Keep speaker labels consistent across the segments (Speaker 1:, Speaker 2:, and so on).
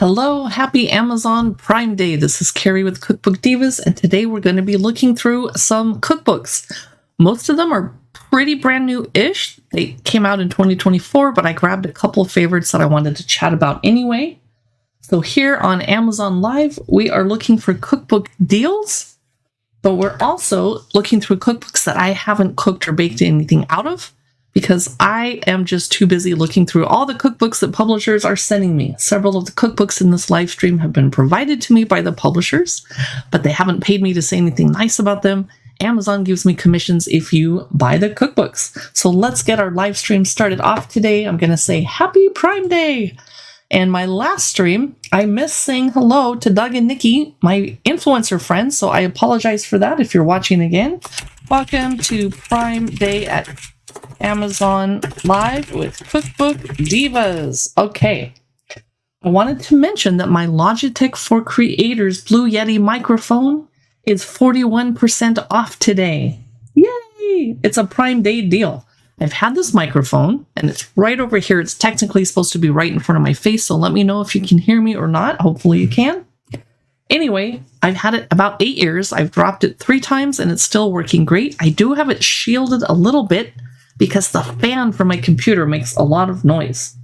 Speaker 1: Hello, happy Amazon Prime Day. This is Carrie with Cookbook Divas, and today we're going to be looking through some cookbooks. Most of them are pretty brand new-ish. They came out in 2024, but I grabbed a couple of favorites that I wanted to chat about anyway. So here on Amazon Live, we are looking for cookbook deals, but we're also looking through cookbooks that I haven't cooked or baked anything out of, because I am just too busy looking through all the cookbooks that publishers are sending me. Several of the cookbooks in this live stream have been provided to me by the publishers, but they haven't paid me to say anything nice about them. Amazon gives me commissions if you buy the cookbooks. So let's get our live stream started off today. I'm going to say Happy Prime Day. And my last stream, I missed saying hello to Doug and Nikki, my influencer friends, so I apologize for that if you're watching again. Welcome to Prime Day at Amazon Live with Cookbook Divas. Okay, I wanted to mention that my Logitech for Creators Blue Yeti microphone is 41% off today. Yay! It's a Prime Day deal. I've had this microphone, and it's right over here. It's technically supposed to be right in front of my face, so let me know if you can hear me or not. Hopefully you can. Anyway, I've had it about 8 years. I've dropped it 3 times, and it's still working great. I do have it shielded a little bit because the fan from my computer makes a lot of noise.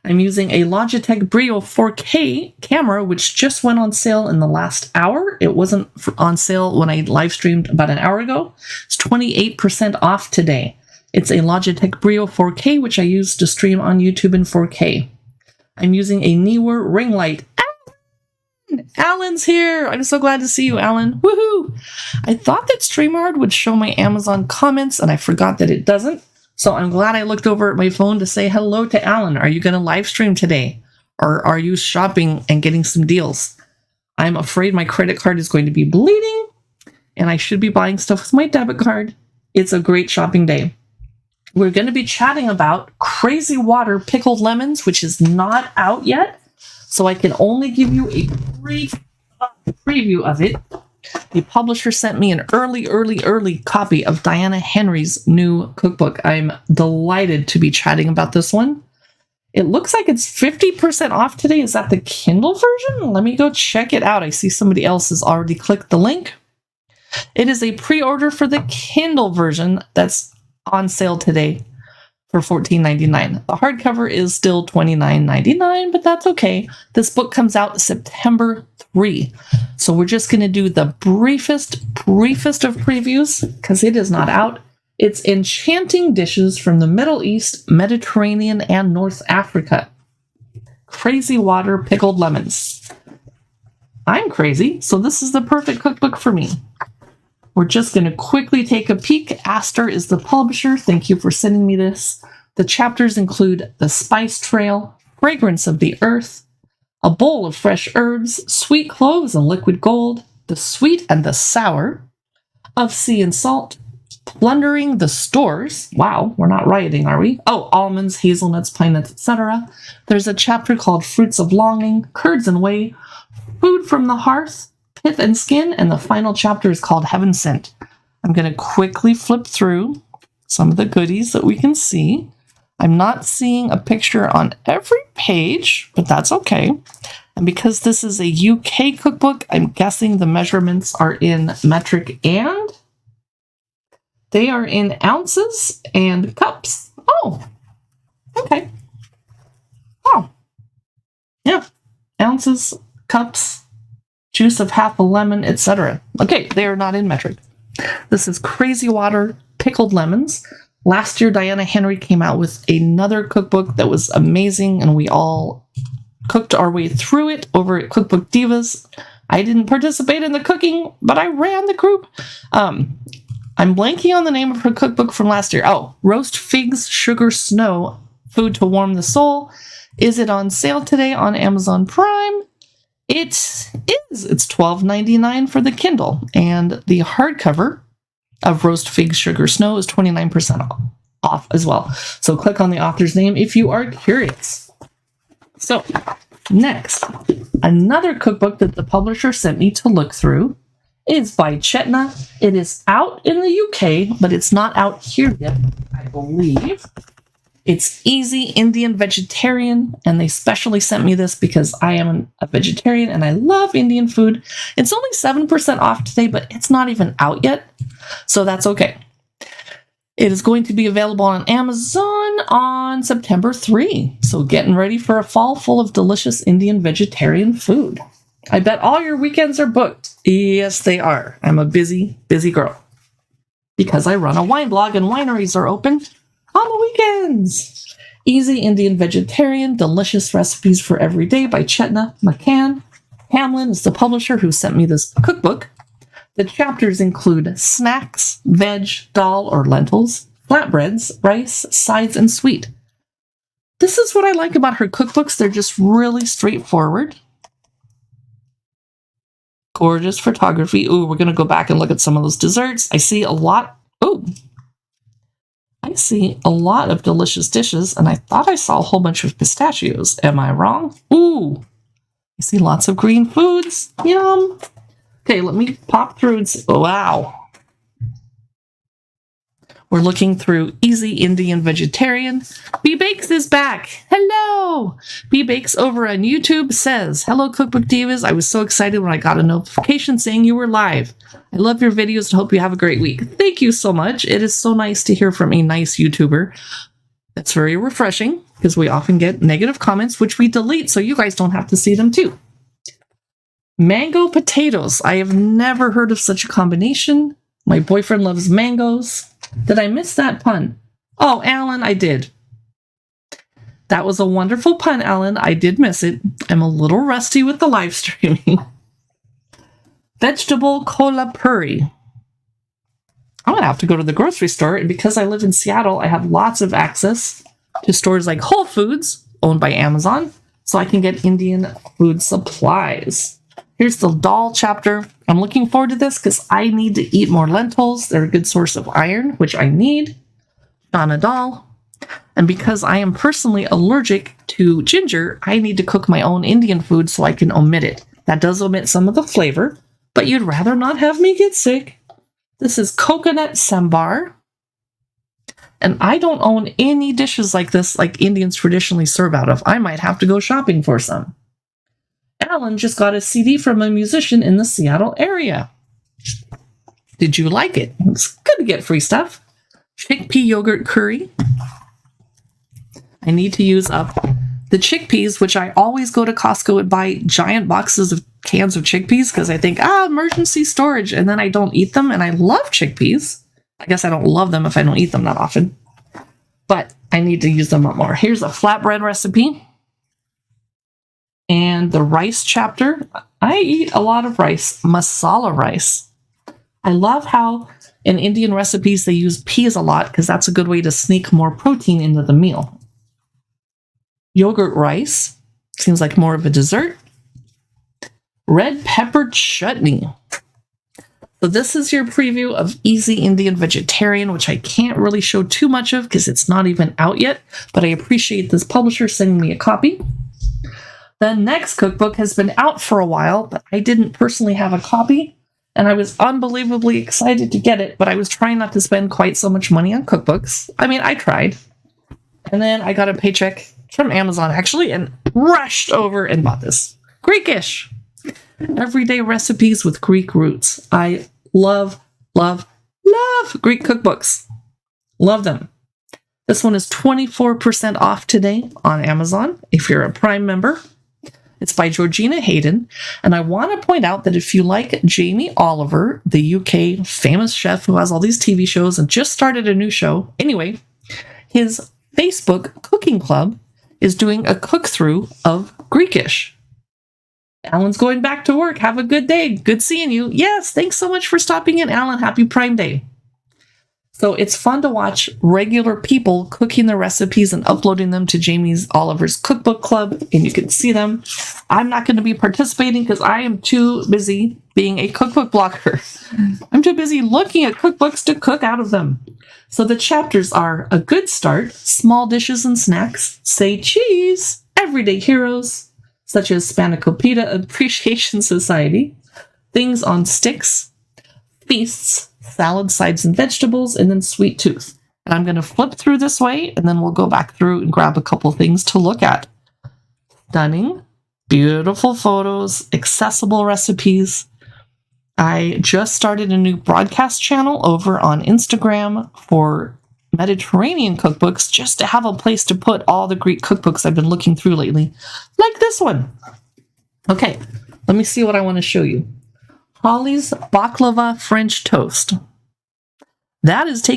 Speaker 1: I'm using a Logitech Brio 4K camera, which just went on sale in the last hour. It wasn't on sale when I live streamed about an hour ago. It's 28% off today. It's a Logitech Brio 4K, which I use to stream on YouTube in 4K. I'm using a Neewer ring light. Alan's here. I'm so glad to see you, Alan. Woohoo! I thought that StreamYard would show my Amazon comments, and I forgot that it doesn't. So I'm glad I looked over at my phone to say hello to Alan. Are you going to live stream today? Or are you shopping and getting some deals? I'm afraid my credit card is going to be bleeding, and I should be buying stuff with my debit card. It's a great shopping day. We're going to be chatting about Crazy Water Pickled Lemons, which is not out yet. So I can only give you a brief preview of it. The publisher sent me an early copy of Diana Henry's new cookbook. I'm delighted to be chatting about this one. It looks like it's 50% off today. Is that the Kindle version? Let me go check it out. I see somebody else has already clicked the link. It is a pre-order for the Kindle version that's on sale today for $14.99. The hardcover is still $29.99, but that's okay. This book comes out September 3. So we're just going to do the briefest of previews because it is not out. It's Enchanting Dishes from the Middle East, Mediterranean, and North Africa. Crazy Water Pickled Lemons. I'm crazy, so this is the perfect cookbook for me. We're just going to quickly take a peek. Aster is the publisher. Thank you for sending me this. The chapters include The Spice Trail, Fragrance of the Earth, A Bowl of Fresh Herbs, Sweet Cloves and Liquid Gold, The Sweet and the Sour, Of Sea and Salt, Plundering the Stores. Wow, we're not rioting, are we? Oh, almonds, hazelnuts, pine nuts, etc. There's a chapter called Fruits of Longing, Curds and Whey, Food from the Hearth, Pith and Skin, and the final chapter is called Heaven Sent. I'm going to quickly flip through some of the goodies that we can see. I'm not seeing a picture on every page, but that's okay. And because this is a UK cookbook, I'm guessing the measurements are in metric and they are in ounces and cups. Oh, okay. Oh, yeah. Ounces, cups, juice of half a lemon, etc. Okay, they are not in metric. This is Crazy Water Pickled Lemons. Last year, Diana Henry came out with another cookbook that was amazing, and we all cooked our way through it over at Cookbook Divas. I didn't participate in the cooking, but I ran the group. I'm blanking on the name of her cookbook from last year. Oh, Roast Figs, Sugar Snow, Food to Warm the Soul. Is it on sale today on Amazon Prime? It is. It's $12.99 for the Kindle, and the hardcover of Roast Fig Sugar Snow is 29% off as well. So click on the author's name if you are curious. So next, another cookbook that the publisher sent me to look through is by Chetna. It is out in the UK, but it's not out here yet, I believe. It's Easy Indian Vegetarian, and they specially sent me this because I am a vegetarian and I love Indian food. It's only 7% off today, but it's not even out yet, so that's okay. It is going to be available on Amazon on September 3, so getting ready for a fall full of delicious Indian vegetarian food. I bet all your weekends are booked. Yes, they are. I'm a busy, busy girl because I run a wine blog and wineries are open on the weekends. Easy Indian Vegetarian, delicious recipes for every day by Chetna McCann. Hamlin is the publisher who sent me this cookbook. The chapters include snacks, veg, dal or lentils, flatbreads, rice, sides, and sweet. This is what I like about her cookbooks. They're just really straightforward. Gorgeous photography. Ooh, we're going to go back and look at some of those desserts. I see a lot of delicious dishes, and I thought I saw a whole bunch of pistachios. Am I wrong? Ooh, I see lots of green foods. Yum. Okay, let me pop through and see. Oh, wow. We're looking through Easy Indian Vegetarian. B Bakes is back. Hello. B Bakes over on YouTube says, hello, Cookbook Divas. I was so excited when I got a notification saying you were live. I love your videos and hope you have a great week. Thank you so much. It is so nice to hear from a nice YouTuber. That's very refreshing because we often get negative comments, which we delete so you guys don't have to see them too. Mango potatoes. I have never heard of such a combination. My boyfriend loves mangoes. Did I miss that pun? Oh, Alan, I did. That was a wonderful pun, Alan. I did miss it. I'm a little rusty with the live streaming. Vegetable cola puree. I'm going to have to go to the grocery store, and because I live in Seattle, I have lots of access to stores like Whole Foods, owned by Amazon, so I can get Indian food supplies. Here's the dal chapter. I'm looking forward to this because I need to eat more lentils. They're a good source of iron, which I need. Chana dal. And because I am personally allergic to ginger, I need to cook my own Indian food so I can omit it. That does omit some of the flavor, but you'd rather not have me get sick. This is coconut sambar. And I don't own any dishes like this like Indians traditionally serve out of. I might have to go shopping for some. Alan just got a CD from a musician in the Seattle area. Did you like it? It's good to get free stuff. Chickpea yogurt curry. I need to use up the chickpeas, which I always go to Costco and buy giant boxes of cans of chickpeas because I think, emergency storage, and then I don't eat them, and I love chickpeas. I guess I don't love them if I don't eat them that often, but I need to use them up more. Here's a flatbread recipe. And the rice chapter, I eat a lot of rice, masala rice. I love how in Indian recipes they use peas a lot because that's a good way to sneak more protein into the meal. Yogurt rice, seems like more of a dessert. Red pepper chutney. So this is your preview of Easy Indian Vegetarian, which I can't really show too much of because it's not even out yet, but I appreciate this publisher sending me a copy. The next cookbook has been out for a while, but I didn't personally have a copy, and I was unbelievably excited to get it, but I was trying not to spend quite so much money on cookbooks. I mean, I tried. And then I got a paycheck from Amazon, actually, and rushed over and bought this. Greekish. Everyday recipes with Greek roots. I love, love, love Greek cookbooks. Love them. This one is 24% off today on Amazon if you're a Prime member. It's by Georgina Hayden, and I want to point out that if you like Jamie Oliver, the UK famous chef who has all these TV shows and just started a new show, anyway, his Facebook cooking club is doing a cook-through of Greekish. Alan's going back to work. Have a good day. Good seeing you. Yes, thanks so much for stopping in, Alan. Happy Prime Day. So it's fun to watch regular people cooking their recipes and uploading them to Jamie's Oliver's Cookbook Club, and you can see them. I'm not going to be participating because I am too busy being a cookbook blogger. I'm too busy looking at cookbooks to cook out of them. So the chapters are A Good Start, Small Dishes and Snacks, Say Cheese, Everyday Heroes, such as Spanakopita Appreciation Society, Things on Sticks, Feasts, Salad, Sides, and Vegetables, and then Sweet Tooth. And I'm going to flip through this way, and then we'll go back through and grab a couple things to look at. Stunning, beautiful photos, accessible recipes. I just started a new broadcast channel over on Instagram for Mediterranean cookbooks, just to have a place to put all the Greek cookbooks I've been looking through lately, like this one. Okay, let me see what I want to show you. Holly's Baklava French Toast. That is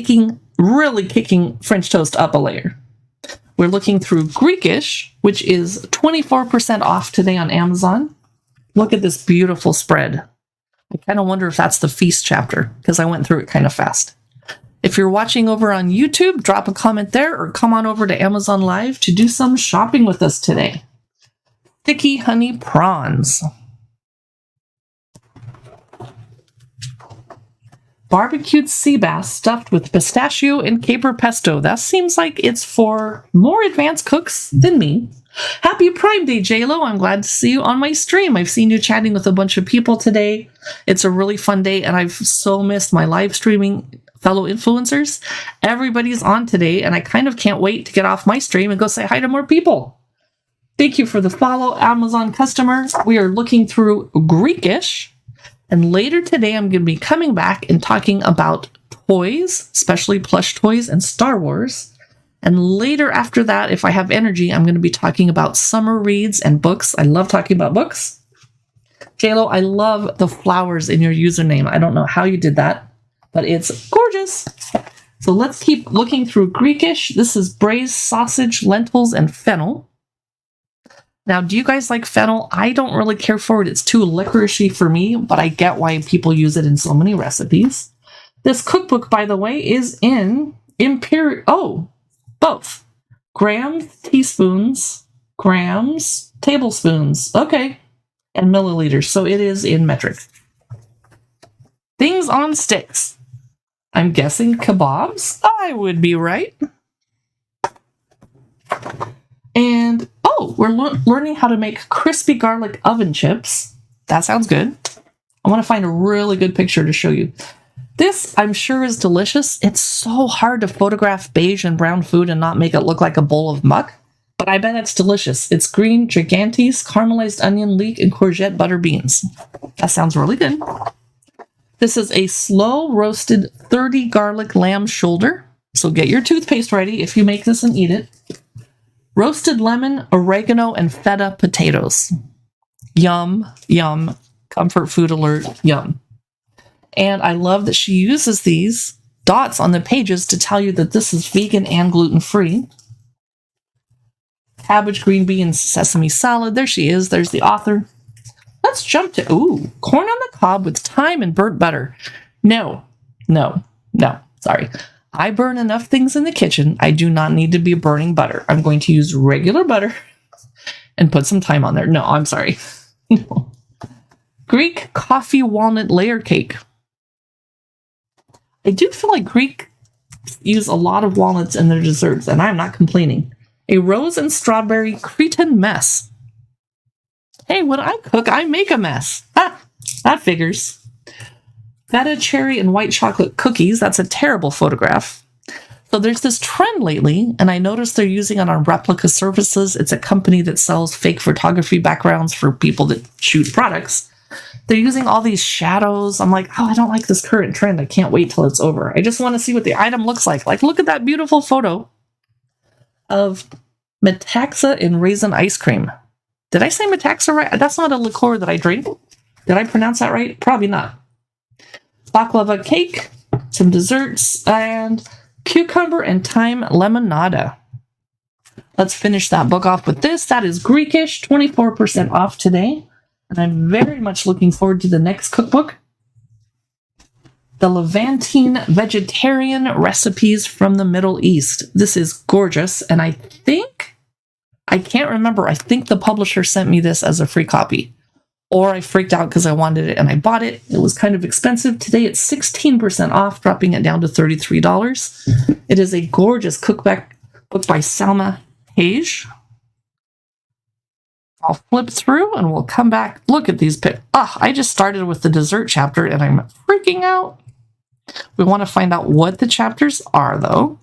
Speaker 1: really kicking French toast up a layer. We're looking through Greekish, which is 24% off today on Amazon. Look at this beautiful spread. I kind of wonder if that's the feast chapter, because I went through it kind of fast. If you're watching over on YouTube, drop a comment there or come on over to Amazon Live to do some shopping with us today. Sticky honey prawns. Barbecued sea bass stuffed with pistachio and caper pesto. That seems like it's for more advanced cooks than me. Happy Prime Day, JLo. I'm glad to see you on my stream. I've seen you chatting with a bunch of people today. It's a really fun day, and I've so missed my live streaming fellow influencers. Everybody's on today, and I kind of can't wait to get off my stream and go say hi to more people. Thank you for the follow, Amazon customer. We are looking through Greekish. And later today, I'm going to be coming back and talking about toys, especially plush toys and Star Wars. And later after that, if I have energy, I'm going to be talking about summer reads and books. I love talking about books. JLo, I love the flowers in your username. I don't know how you did that, but it's gorgeous. So let's keep looking through Greekish. This is braised sausage, lentils, and fennel. Now, do you guys like fennel? I don't really care for it. It's too licoricey for me, but I get why people use it in so many recipes. This cookbook, by the way, is in both. Grams, teaspoons, grams, tablespoons. Okay. And milliliters. So it is in metric. Things on sticks. I'm guessing kebabs. I would be right. And we're learning how to make crispy garlic oven chips. That sounds good. I want to find a really good picture to show you. This, I'm sure, is delicious. It's so hard to photograph beige and brown food and not make it look like a bowl of muck, but I bet it's delicious. It's green gigantes, caramelized onion, leek, and courgette butter beans. That sounds really good. This is a slow roasted 30 garlic lamb shoulder. So get your toothpaste ready if you make this and eat it. Roasted lemon, oregano, and feta potatoes. Yum, yum. Comfort food alert, yum. And I love that she uses these dots on the pages to tell you that this is vegan and gluten-free. Cabbage, green beans, sesame salad. There she is. There's the author. Let's jump to, corn on the cob with thyme and burnt butter. No. Sorry. I burn enough things in the kitchen. I do not need to be burning butter. I'm going to use regular butter and put some thyme on there. No, I'm sorry. No. Greek coffee walnut layer cake. I do feel like Greek use a lot of walnuts in their desserts, and I'm not complaining. A rose and strawberry Cretan mess. Hey, when I cook, I make a mess. That figures. Feta, cherry, and white chocolate cookies. That's a terrible photograph. So there's this trend lately, and I noticed they're using it on Replica Services. It's a company that sells fake photography backgrounds for people that shoot products. They're using all these shadows. I'm like, I don't like this current trend. I can't wait till it's over. I just want to see what the item looks like. Like, look at that beautiful photo of Metaxa in raisin ice cream. Did I say Metaxa right? That's not a liqueur that I drink. Did I pronounce that right? Probably not. Baklava cake, some desserts, and cucumber and thyme lemonada. Let's finish that book off with this. That is Greekish, 24% off today. And I'm very much looking forward to the next cookbook. The Levantine Vegetarian Recipes from the Middle East. This is gorgeous, and I can't remember, I think the publisher sent me this as a free copy. Or I freaked out because I wanted it and I bought it. It was kind of expensive. Today it's 16% off, dropping it down to $33. It is a gorgeous cookbook by Salma Hage. I'll flip through and we'll come back. Look at these pics. I just started with the dessert chapter and I'm freaking out. We want to find out what the chapters are, though.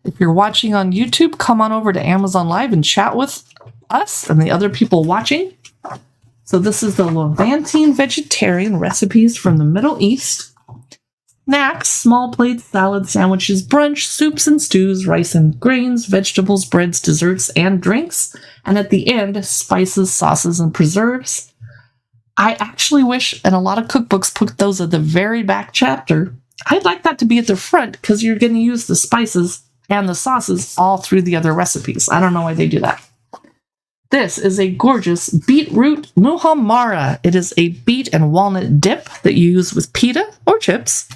Speaker 1: If you're watching on YouTube, come on over to Amazon Live and chat with us and the other people watching. So this is the Levantine Vegetarian recipes from the Middle East. Snacks, small plates, salads, sandwiches, brunch, soups and stews, rice and grains, vegetables, breads, desserts, and drinks. And at the end, spices, sauces, and preserves. I actually wish, and a lot of cookbooks put those at the very back chapter. I'd like that to be at the front because you're going to use the spices and the sauces all through the other recipes. I don't know why they do that. This is a gorgeous beetroot muhammara. It is a beet and walnut dip that you use with pita or chips.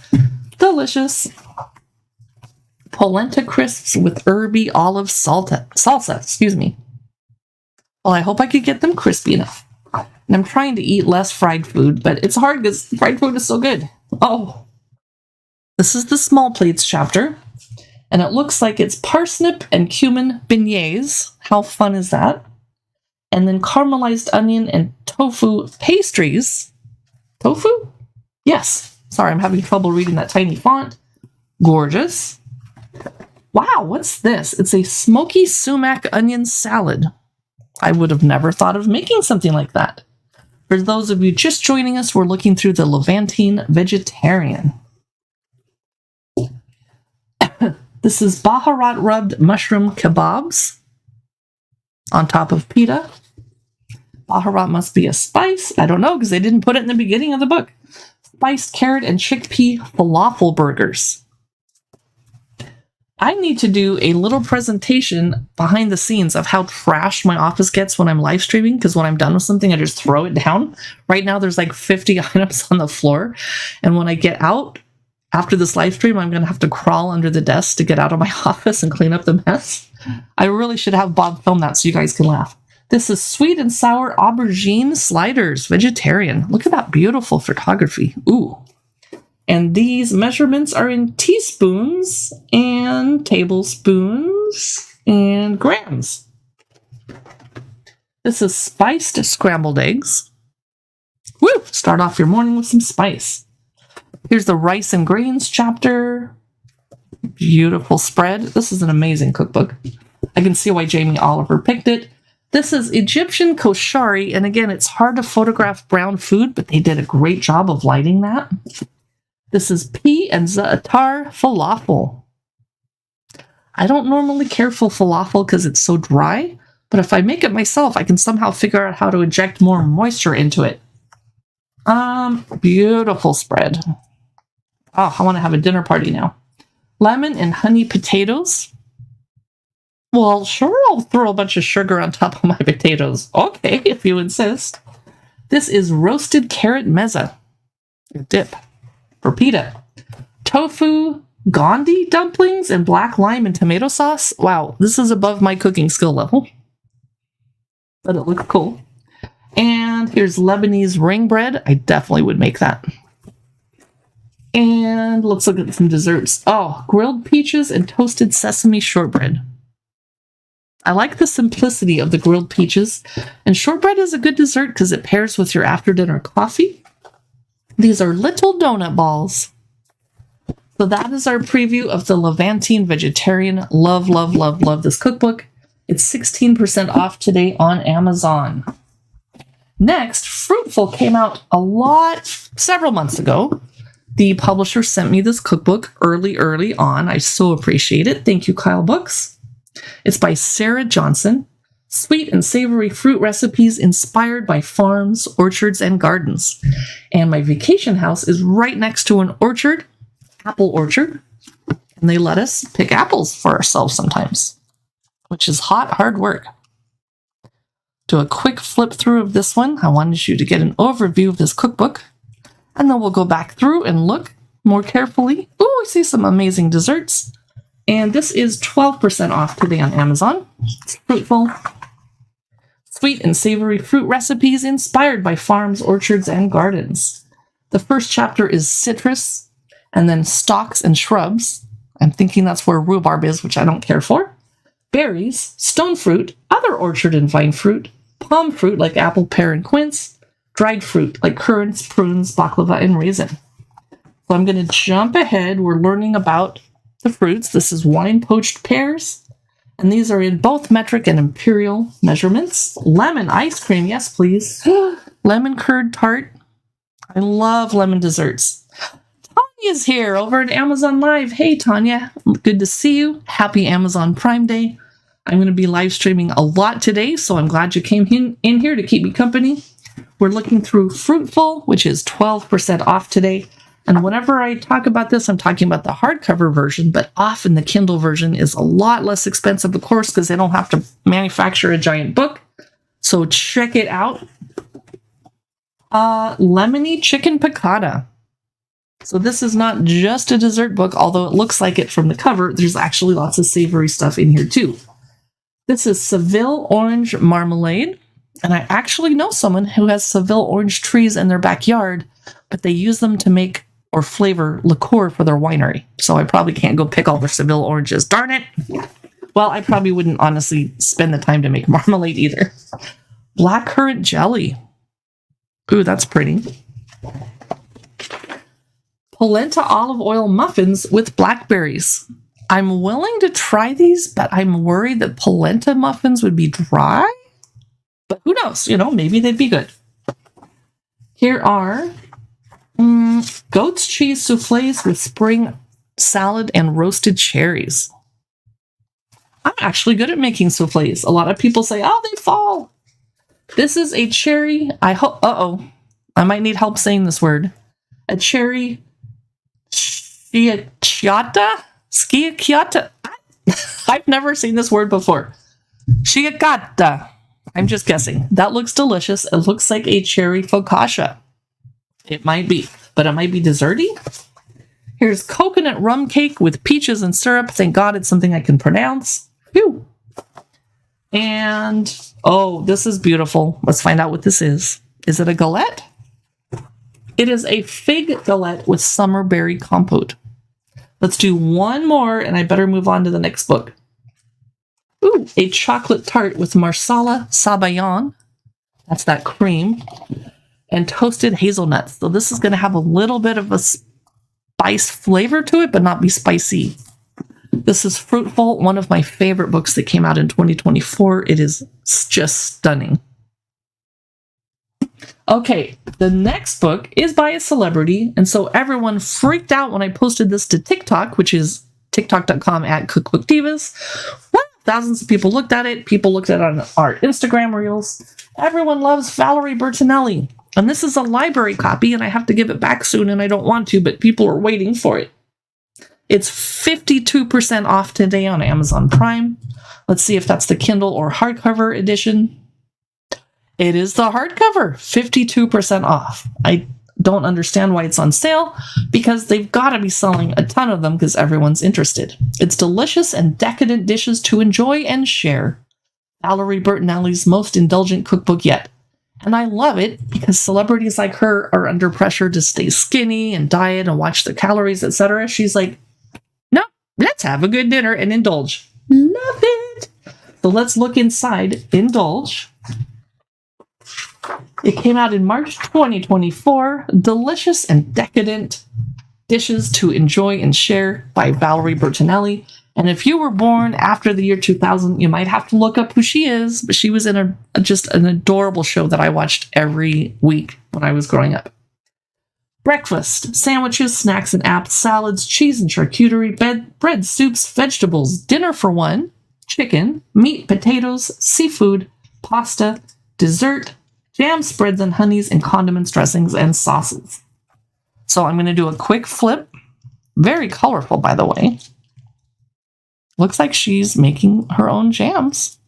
Speaker 1: Delicious. Polenta crisps with herby olive salsa. Well, I hope I could get them crispy enough. And I'm trying to eat less fried food, but it's hard because fried food is so good. Oh, this is the small plates chapter. And it looks like it's parsnip and cumin beignets. How fun is that? And then caramelized onion and tofu pastries. Tofu? Yes. Sorry, I'm having trouble reading that tiny font. Gorgeous. Wow, what's this? It's a smoky sumac onion salad. I would have never thought of making something like that. For those of you just joining us, we're looking through the Levantine Vegetarian. This is Baharat rubbed mushroom kebabs on top of pita. Baharat must be a spice. I don't know because they didn't put it in the beginning of the book. Spiced carrot and chickpea falafel burgers. I need to do a little presentation behind the scenes of how trashed my office gets when I'm live streaming, because when I'm done with something, I just throw it down. Right now, there's like 50 items on the floor. And when I get out after this live stream, I'm going to have to crawl under the desk to get out of my office and clean up the mess. I really should have Bob film that so you guys can laugh. This is sweet and sour aubergine sliders, vegetarian. Look at that beautiful photography. Ooh. And these measurements are in teaspoons and tablespoons and grams. This is spiced scrambled eggs. Woo! Start off your morning with some spice. Here's the rice and grains chapter. Beautiful spread. This is an amazing cookbook. I can see why Jamie Oliver picked it. This is Egyptian koshari, and again, it's hard to photograph brown food, but they did a great job of lighting that. This is pea and za'atar falafel. I don't normally care for falafel because it's so dry, but if I make it myself, I can somehow figure out how to inject more moisture into it. Beautiful spread. Oh, I want to have a dinner party now. Lemon and honey potatoes. Well, sure, I'll throw a bunch of sugar on top of my potatoes. Okay, if you insist. This is roasted carrot mezza. A dip. For pita. Tofu gondi dumplings and black lime and tomato sauce. Wow, this is above my cooking skill level. But it looks cool. And here's Lebanese ring bread. I definitely would make that. And let's look at some desserts. Oh, grilled peaches and toasted sesame shortbread. I like the simplicity of the grilled peaches. And shortbread is a good dessert because it pairs with your after-dinner coffee. These are little donut balls. So that is our preview of the Levantine Vegetarian. Love, love, love, love this cookbook. It's 16% off today on Amazon. Next, Fruitful came out several months ago. The publisher sent me this cookbook early on. I so appreciate it. Thank you, Kyle Books. It's by Sarah Johnson. Sweet and savory fruit recipes inspired by farms, orchards, and gardens. And my vacation house is right next to an orchard, apple orchard, and they let us pick apples for ourselves sometimes, which is hard work. Do a quick flip through of this one. I wanted you to get an overview of this cookbook, and then we'll go back through and look more carefully. Ooh, I see some amazing desserts. And this is 12% off today on Amazon. It's Fruitful. Sweet and savory fruit recipes inspired by farms, orchards, and gardens. The first chapter is citrus, and then stalks and shrubs. I'm thinking that's where rhubarb is, which I don't care for. Berries, stone fruit, other orchard and vine fruit, palm fruit like apple, pear, and quince, dried fruit like currants, prunes, baklava, and raisin. So I'm going to jump ahead. We're learning about the the fruits. This is wine poached pears. And these are in both metric and imperial measurements. Lemon ice cream, yes please. Lemon curd tart. I love lemon desserts. Tanya's here over at Amazon Live. Hey Tanya, good to see you. Happy Amazon Prime Day. I'm going to be live streaming a lot today, so I'm glad you came in here to keep me company. We're looking through Fruitful, which is 12% off today. And whenever I talk about this, I'm talking about the hardcover version, but often the Kindle version is a lot less expensive, of course, because they don't have to manufacture a giant book. So check it out. Lemony chicken piccata. So this is not just a dessert book, although it looks like it from the cover. There's actually lots of savory stuff in here too. This is Seville orange marmalade. And I actually know someone who has Seville orange trees in their backyard, but they use them to make or flavor liqueur for their winery. So I probably can't go pick all their Seville oranges. Darn it! Well, I probably wouldn't honestly spend the time to make marmalade either. Blackcurrant jelly. Ooh, that's pretty. Polenta olive oil muffins with blackberries. I'm willing to try these, but I'm worried that polenta muffins would be dry. But who knows? Maybe they'd be good. Here are goat's cheese soufflés with spring salad and roasted cherries. I'm actually good at making soufflés. A lot of people say, oh, they fall. This is a cherry. I might need help saying this word. A cherry sciacchiata? I've never seen this word before. Sciacchiata. I'm just guessing. That looks delicious. It looks like a cherry focaccia. It might be, but it might be desserty. Here's coconut rum cake with peaches and syrup. Thank God it's something I can pronounce. Phew. And, this is beautiful. Let's find out what this is. Is it a galette? It is a fig galette with summer berry compote. Let's do one more, and I better move on to the next book. Ooh, a chocolate tart with marsala sabayon. That's that cream. And toasted hazelnuts. So this is going to have a little bit of a spice flavor to it, but not be spicy. This is Fruitful, one of my favorite books that came out in 2024. It is just stunning. Okay, the next book is by a celebrity, and so everyone freaked out when I posted this to TikTok, which is tiktok.com/cookbookdivas. Thousands of people looked at it. People looked at it on our Instagram reels. Everyone loves Valerie Bertinelli. And this is a library copy, and I have to give it back soon, and I don't want to, but people are waiting for it. It's 52% off today on Amazon Prime. Let's see if that's the Kindle or hardcover edition. It is the hardcover, 52% off. I don't understand why it's on sale, because they've got to be selling a ton of them because everyone's interested. It's delicious and decadent dishes to enjoy and share. Valerie Bertinelli's most indulgent cookbook yet. And I love it because celebrities like her are under pressure to stay skinny and diet and watch their calories, etc. She's like, no, let's have a good dinner and indulge. Love it. So let's look inside Indulge. It came out in March 2024. Delicious and decadent dishes to enjoy and share by Valerie Bertinelli. And if you were born after the year 2000, you might have to look up who she is. But she was in just an adorable show that I watched every week when I was growing up. Breakfast, sandwiches, snacks and apps, salads, cheese and charcuterie, bread, soups, vegetables, dinner for one, chicken, meat, potatoes, seafood, pasta, dessert, jam, spreads and honeys, and condiments, dressings, and sauces. So I'm going to do a quick flip. Very colorful, by the way. Looks like she's making her own jams.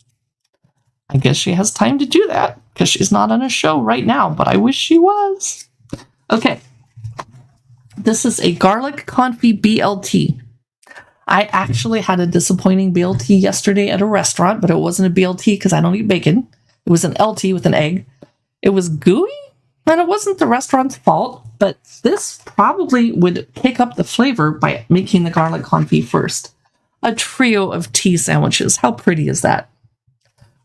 Speaker 1: I guess she has time to do that because she's not on a show right now, but I wish she was. Okay. This is a garlic confit BLT. I actually had a disappointing BLT yesterday at a restaurant, but it wasn't a BLT because I don't eat bacon. It was an LT with an egg. It was gooey, and it wasn't the restaurant's fault, but this probably would pick up the flavor by making the garlic confit first. A trio of tea sandwiches. How pretty is that?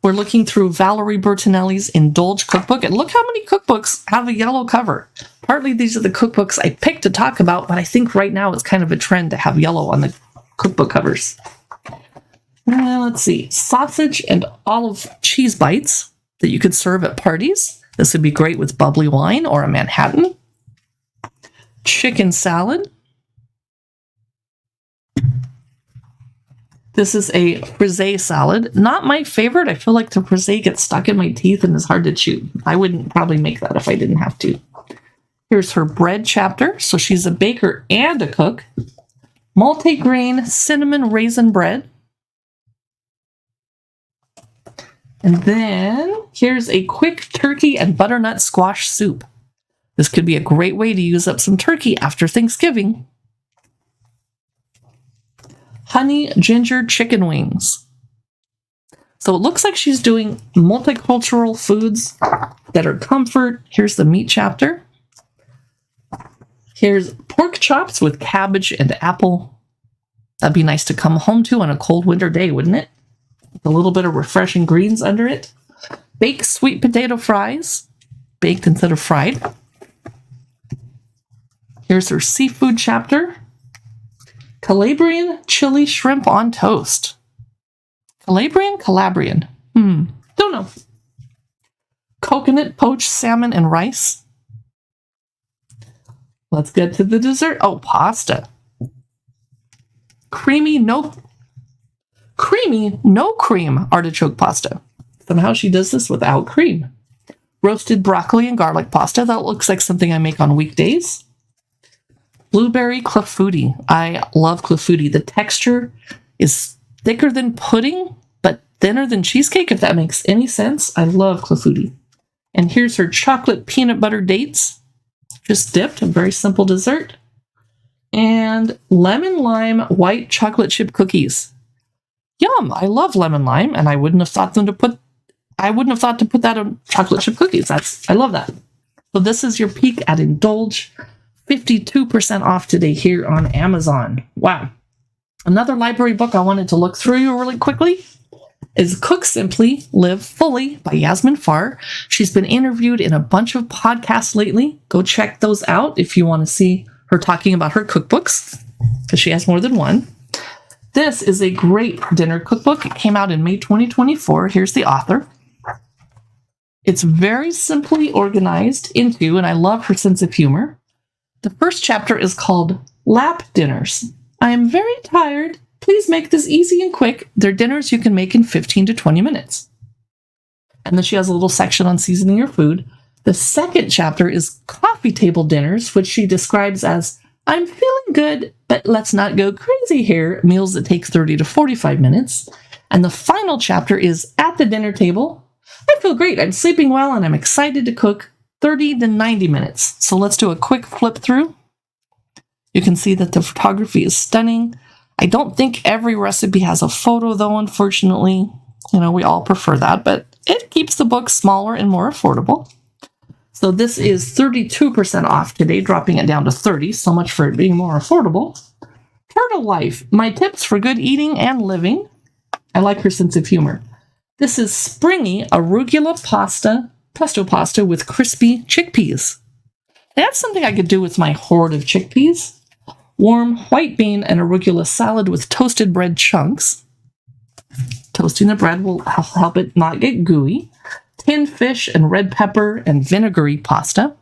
Speaker 1: We're looking through Valerie Bertinelli's Indulge cookbook, and look how many cookbooks have a yellow cover. Partly these are the cookbooks I picked to talk about, but I think right now it's kind of a trend to have yellow on the cookbook covers. Let's see. Sausage and olive cheese bites that you could serve at parties. This would be great with bubbly wine or a Manhattan. Chicken salad. This is a frisee salad. Not my favorite. I feel like the frisee gets stuck in my teeth and is hard to chew. I wouldn't probably make that if I didn't have to. Here's her bread chapter. So she's a baker and a cook. Multi-grain cinnamon raisin bread. And then here's a quick turkey and butternut squash soup. This could be a great way to use up some turkey after Thanksgiving. Honey ginger chicken wings. So it looks like she's doing multicultural foods that are comfort. Here's the meat chapter. Here's pork chops with cabbage and apple. That'd be nice to come home to on a cold winter day, wouldn't it? With a little bit of refreshing greens under it. Baked sweet potato fries. Baked instead of fried. Here's her seafood chapter. Calabrian chili shrimp on toast. Calabrian. Don't know. Coconut poached salmon and rice. Let's get to the dessert. Oh, pasta. Creamy, no cream artichoke pasta. Somehow she does this without cream. Roasted broccoli and garlic pasta. That looks like something I make on weekdays. Blueberry clafouti. I love clafouti. The texture is thicker than pudding, but thinner than cheesecake, if that makes any sense. I love clafouti. And here's her chocolate peanut butter dates. Just dipped. A very simple dessert. And lemon lime white chocolate chip cookies. Yum! I love lemon lime, and I wouldn't have thought to put that on chocolate chip cookies. I love that. So this is your peek at Indulge. 52% off today here on Amazon. Wow. Another library book I wanted to look through really quickly is Cook Simply, Live Fully by Yasmin Far. She's been interviewed in a bunch of podcasts lately. Go check those out if you want to see her talking about her cookbooks, because she has more than one. This is a great dinner cookbook. It came out in May 2024. Here's the author. It's very simply organized into, and I love her sense of humor. The first chapter is called Lap Dinners. I am very tired. Please make this easy and quick. They're dinners you can make in 15 to 20 minutes. And then she has a little section on seasoning your food. The second chapter is Coffee Table Dinners, which she describes as, I'm feeling good, but let's not go crazy here. Meals that take 30 to 45 minutes. And the final chapter is At the Dinner Table. I feel great. I'm sleeping well and I'm excited to cook. 30 to 90 minutes. So let's do a quick flip through. You can see that the photography is stunning. I don't think every recipe has a photo though, unfortunately. We all prefer that, but it keeps the book smaller and more affordable. So this is 32% off today, dropping it down to 30. So much for it being more affordable. Turtle Life, my tips for good eating and living. I like her sense of humor. This is springy arugula pesto pasta with crispy chickpeas. That's something I could do with my hoard of chickpeas. Warm white bean and arugula salad with toasted bread chunks. Toasting the bread will help it not get gooey. Tinned fish and red pepper and vinegary pasta.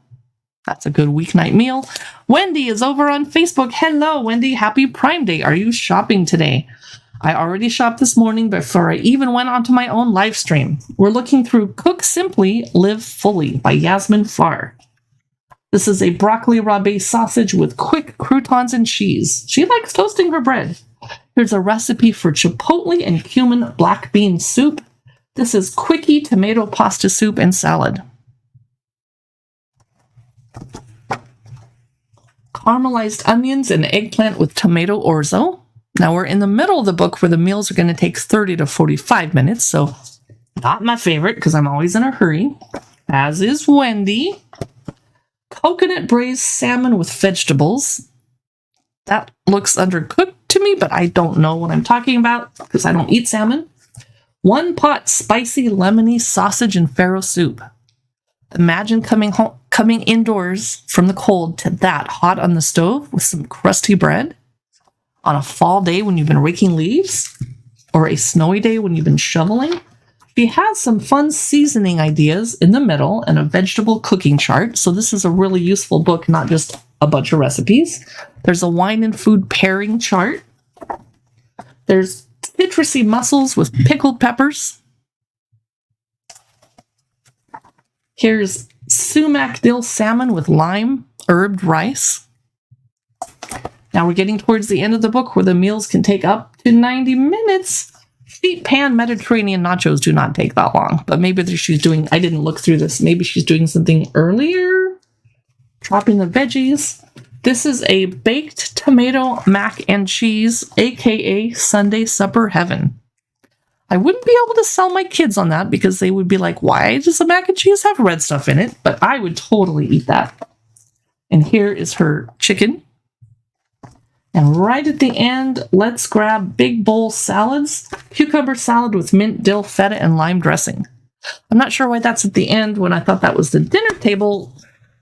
Speaker 1: That's a good weeknight meal. Wendy is over on Facebook. Hello, Wendy. Happy Prime Day. Are you shopping today? I already shopped this morning before I even went onto my own live stream. We're looking through Cook Simply, Live Fully by Yasmin Far. This is a broccoli rabe sausage with quick croutons and cheese. She likes toasting her bread. Here's a recipe for chipotle and cumin black bean soup. This is quickie tomato pasta soup and salad. Caramelized onions and eggplant with tomato orzo. Now we're in the middle of the book where the meals are going to take 30 to 45 minutes, so not my favorite because I'm always in a hurry, as is Wendy. Coconut braised salmon with vegetables. That looks undercooked to me, but I don't know what I'm talking about because I don't eat salmon. One pot spicy lemony sausage and farro soup. Imagine coming indoors from the cold to that hot on the stove with some crusty bread. on a fall day when you've been raking leaves or a snowy day when you've been shoveling. She has some fun seasoning ideas in the middle and a vegetable cooking chart. So this is a really useful book, not just a bunch of recipes. There's a wine and food pairing chart. There's citrusy mussels with pickled peppers. Here's sumac dill salmon with lime herbed rice. Now we're getting towards the end of the book where the meals can take up to 90 minutes. Sheet pan Mediterranean nachos do not take that long, but maybe she's doing, I didn't look through this, maybe she's doing something earlier, chopping the veggies. This is a baked tomato mac and cheese, aka Sunday supper heaven. I wouldn't be able to sell my kids on that because they would be like, why does the mac and cheese have red stuff in it? But I would totally eat that. And here is her chicken. And right at the end, let's grab big bowl salads. Cucumber salad with mint, dill, feta, and lime dressing. I'm not sure why that's at the end when I thought that was the dinner table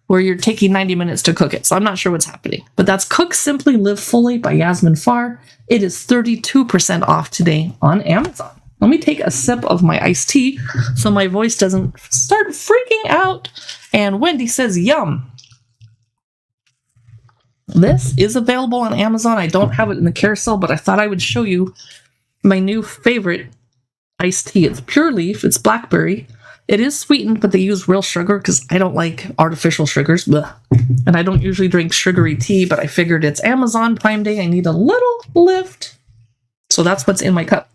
Speaker 1: where you're taking 90 minutes to cook it. So I'm not sure what's happening. But that's Cook Simply, Live Fully by Yasmin Far. It is 32% off today on Amazon. Let me take a sip of my iced tea so my voice doesn't start freaking out. And Wendy says, yum. This is available on Amazon. I don't have it in the carousel, but I thought I would show you my new favorite iced tea. It's Pure Leaf. It's blackberry. It is sweetened, but they use real sugar because I don't like artificial sugars. Blech. And I don't usually drink sugary tea, but I figured it's Amazon Prime Day. I need a little lift. So that's what's in my cup.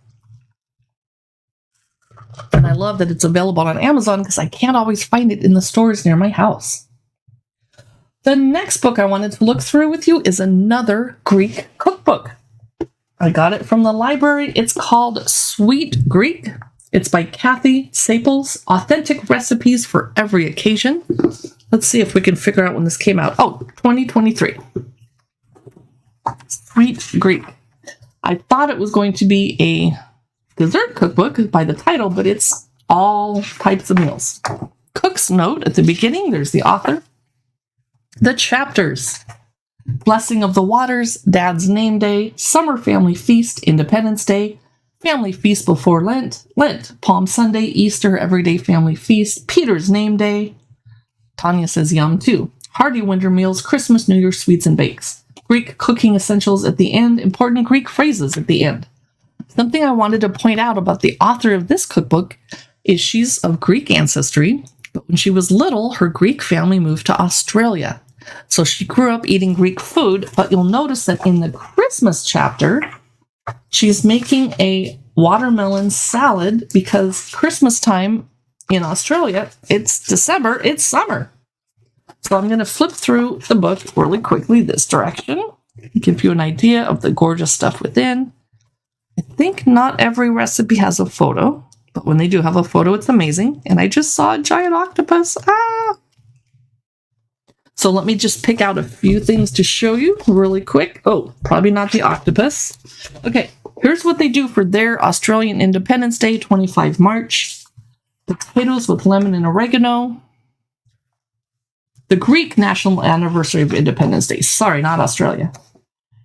Speaker 1: And I love that it's available on Amazon because I can't always find it in the stores near my house. The next book I wanted to look through with you is another Greek cookbook. I got it from the library. It's called Sweet Greek. It's by Kathy Saples. Authentic recipes for every occasion. Let's see if we can figure out when this came out. Oh, 2023. Sweet Greek. I thought it was going to be a dessert cookbook by the title, but it's all types of meals. Cook's note at the beginning. There's the author. The chapters: Blessing of the Waters, Dad's Name Day, Summer Family Feast, Independence Day, Family Feast before Lent, Palm Sunday, Easter, Everyday Family Feast, Peter's Name Day. Tanya says yum too. Hearty winter meals, Christmas, New Year sweets and bakes. Greek cooking essentials at the end, important Greek phrases at the end. Something I wanted to point out about the author of this cookbook is she's of Greek ancestry, but when she was little, her Greek family moved to Australia. So she grew up eating Greek food, but you'll notice that in the Christmas chapter, she's making a watermelon salad because Christmas time in Australia, it's December, it's summer. So I'm going to flip through the book really quickly this direction, give you an idea of the gorgeous stuff within. I think not every recipe has a photo, but when they do have a photo, it's amazing. And I just saw a giant octopus. So let me just pick out a few things to show you really quick. Oh, probably not the octopus. Okay, here's what they do for their Australian Independence Day, 25 March. Potatoes with lemon and oregano. The Greek National Anniversary of Independence Day. Sorry, not Australia.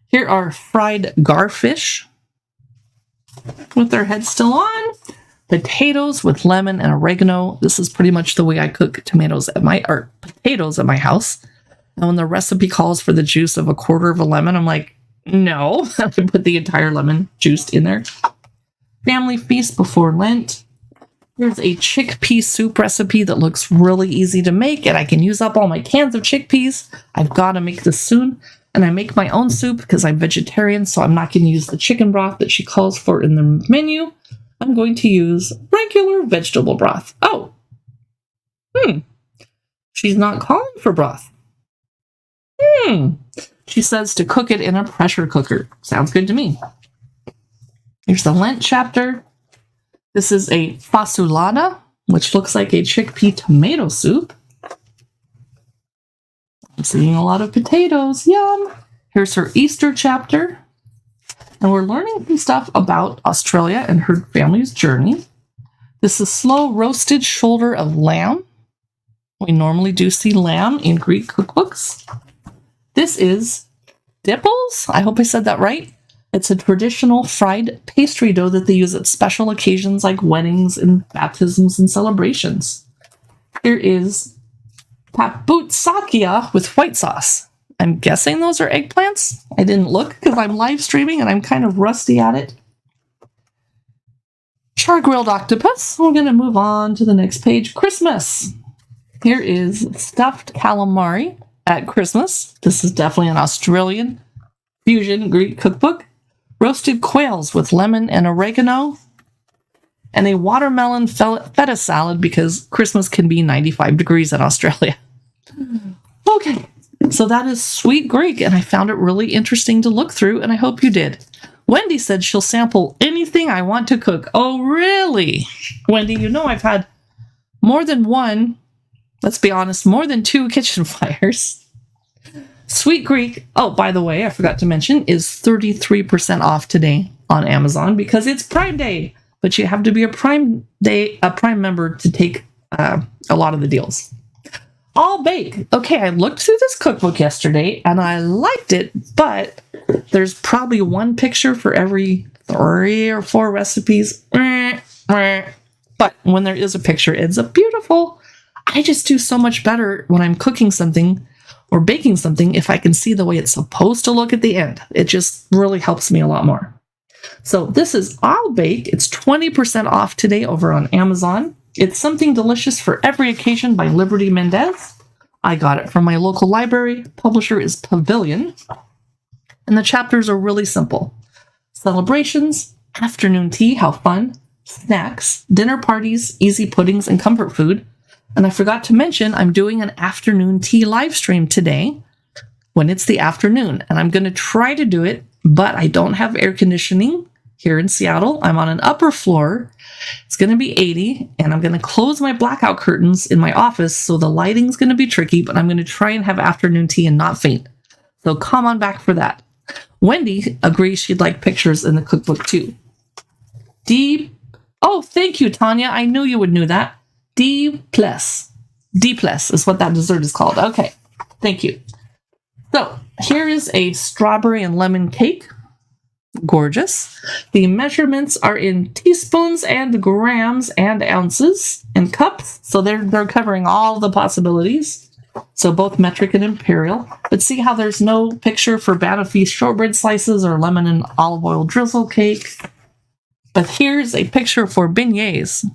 Speaker 1: Here are fried garfish with their heads still on. Potatoes with lemon and oregano. This is pretty much the way I cook potatoes at my house. And when the recipe calls for the juice of a quarter of a lemon, I'm like, no. I put the entire lemon juiced in there. Family feast before Lent. Here's a chickpea soup recipe that looks really easy to make, and I can use up all my cans of chickpeas. I've got to make this soon. And I make my own soup because I'm vegetarian, so I'm not going to use the chicken broth that she calls for in the menu. I'm going to use regular vegetable broth. Oh. She's not calling for broth. She says to cook it in a pressure cooker. Sounds good to me. Here's the Lent chapter. This is a fasulada, which looks like a chickpea tomato soup. I'm seeing a lot of potatoes. Yum. Here's her Easter chapter. And we're learning some stuff about Australia and her family's journey. This is slow roasted shoulder of lamb. We normally do see lamb in Greek cookbooks. This is dipples. I hope I said that right. It's a traditional fried pastry dough that they use at special occasions like weddings and baptisms and celebrations. Here is paputsakia with white sauce. I'm guessing those are eggplants. I didn't look because I'm live streaming and I'm kind of rusty at it. Char-grilled octopus. We're going to move on to the next page. Christmas. Here is stuffed calamari at Christmas. This is definitely an Australian fusion Greek cookbook. Roasted quails with lemon and oregano. And a watermelon feta salad because Christmas can be 95 degrees in Australia. Okay, so that is sweet Greek, and I found it really interesting to look through, and I hope you did. Wendy said she'll sample anything I want to cook. Oh, really? Wendy, you know I've had more than one, let's be honest, more than 2 kitchen fires. Sweet Greek, oh, by the way, I forgot to mention, is 33% off today on Amazon because it's Prime Day. But you have to be a Prime member to take a lot of the deals. All bake. Okay, I looked through this cookbook yesterday and I liked it, but there's probably one picture for every 3 or 4 recipes. But when there is a picture, it ends up beautiful. I just do so much better when I'm cooking something or baking something if I can see the way it's supposed to look at the end. It just really helps me a lot more. So this is I'll Bake. It's 20% off today over on Amazon. It's something delicious for every occasion by Liberty Mendez. I got it from my local library. Publisher is Pavilion. And the chapters are really simple. Celebrations, afternoon tea, how fun, snacks, dinner parties, easy puddings, and comfort food. And I forgot to mention I'm doing an afternoon tea live stream today when it's the afternoon. And I'm going to try to do it, but I don't have air conditioning here in Seattle. I'm on an upper floor. It's going to be 80, and I'm going to close my blackout curtains in my office, so the lighting's going to be tricky, but I'm going to try and have afternoon tea and not faint. So come on back for that. Wendy agrees she'd like pictures in the cookbook too. Oh, thank you, Tanya. I knew you would know that. D plus is what that dessert is called. Okay, thank you. So here is a strawberry and lemon cake. Gorgeous. The measurements are in teaspoons and grams and ounces and cups. So they're covering all the possibilities. So both metric and imperial. But see how there's no picture for Banafee shortbread slices or lemon and olive oil drizzle cake. But here's a picture for beignets.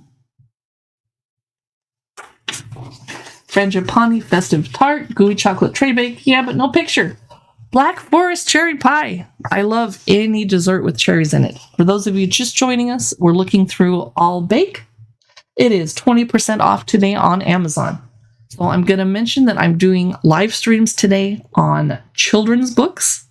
Speaker 1: Frangipani festive tart, gooey chocolate tray bake. Yeah, but no picture. Black Forest cherry pie. I love any dessert with cherries in it. For those of you just joining us, we're looking through All Bake. It is 20% off today on Amazon. So I'm going to mention that I'm doing live streams today on children's books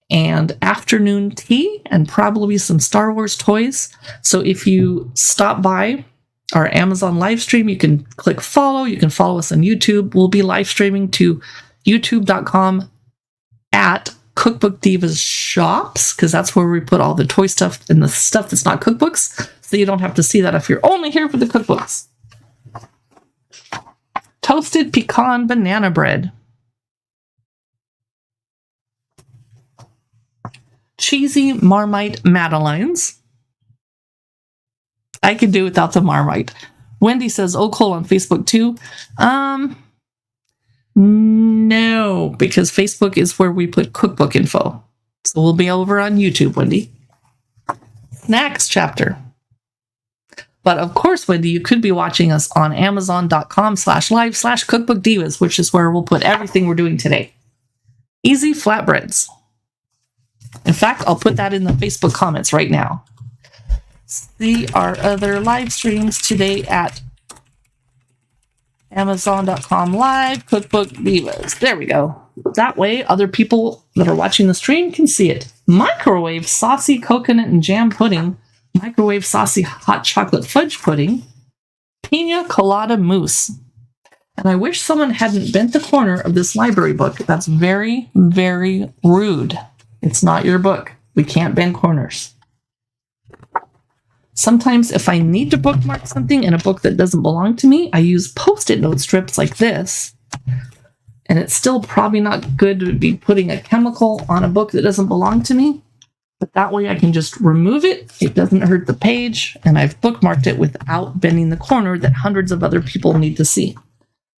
Speaker 1: and afternoon tea and probably some Star Wars toys. So if you stop by our Amazon live stream, you can click follow. You can follow us on YouTube. We'll be live streaming to youtube.com at Cookbook Divas Shops, because that's where we put all the toy stuff and the stuff that's not cookbooks. So you don't have to see that if you're only here for the cookbooks. Toasted pecan banana bread. Cheesy Marmite Madeleines. I could do without the Marmite. Wendy says, oh, Cole on Facebook too. No, because Facebook is where we put cookbook info. So we'll be over on YouTube, Wendy. Snacks chapter. But of course, Wendy, you could be watching us on amazon.com/live/cookbookdivas, which is where we'll put everything we're doing today. Easy flatbreads. In fact, I'll put that in the Facebook comments right now. See our other live streams today at Amazon.com live Cookbook Divas. There we go. That way, other people that are watching the stream can see it. Microwave saucy coconut and jam pudding. Microwave saucy hot chocolate fudge pudding. Pina colada mousse. And I wish someone hadn't bent the corner of this library book. That's very, very rude. It's not your book. We can't bend corners. Sometimes if I need to bookmark something in a book that doesn't belong to me, I use Post-it note strips like this. And it's still probably not good to be putting a chemical on a book that doesn't belong to me. But that way I can just remove it. It doesn't hurt the page, and I've bookmarked it without bending the corner that hundreds of other people need to see.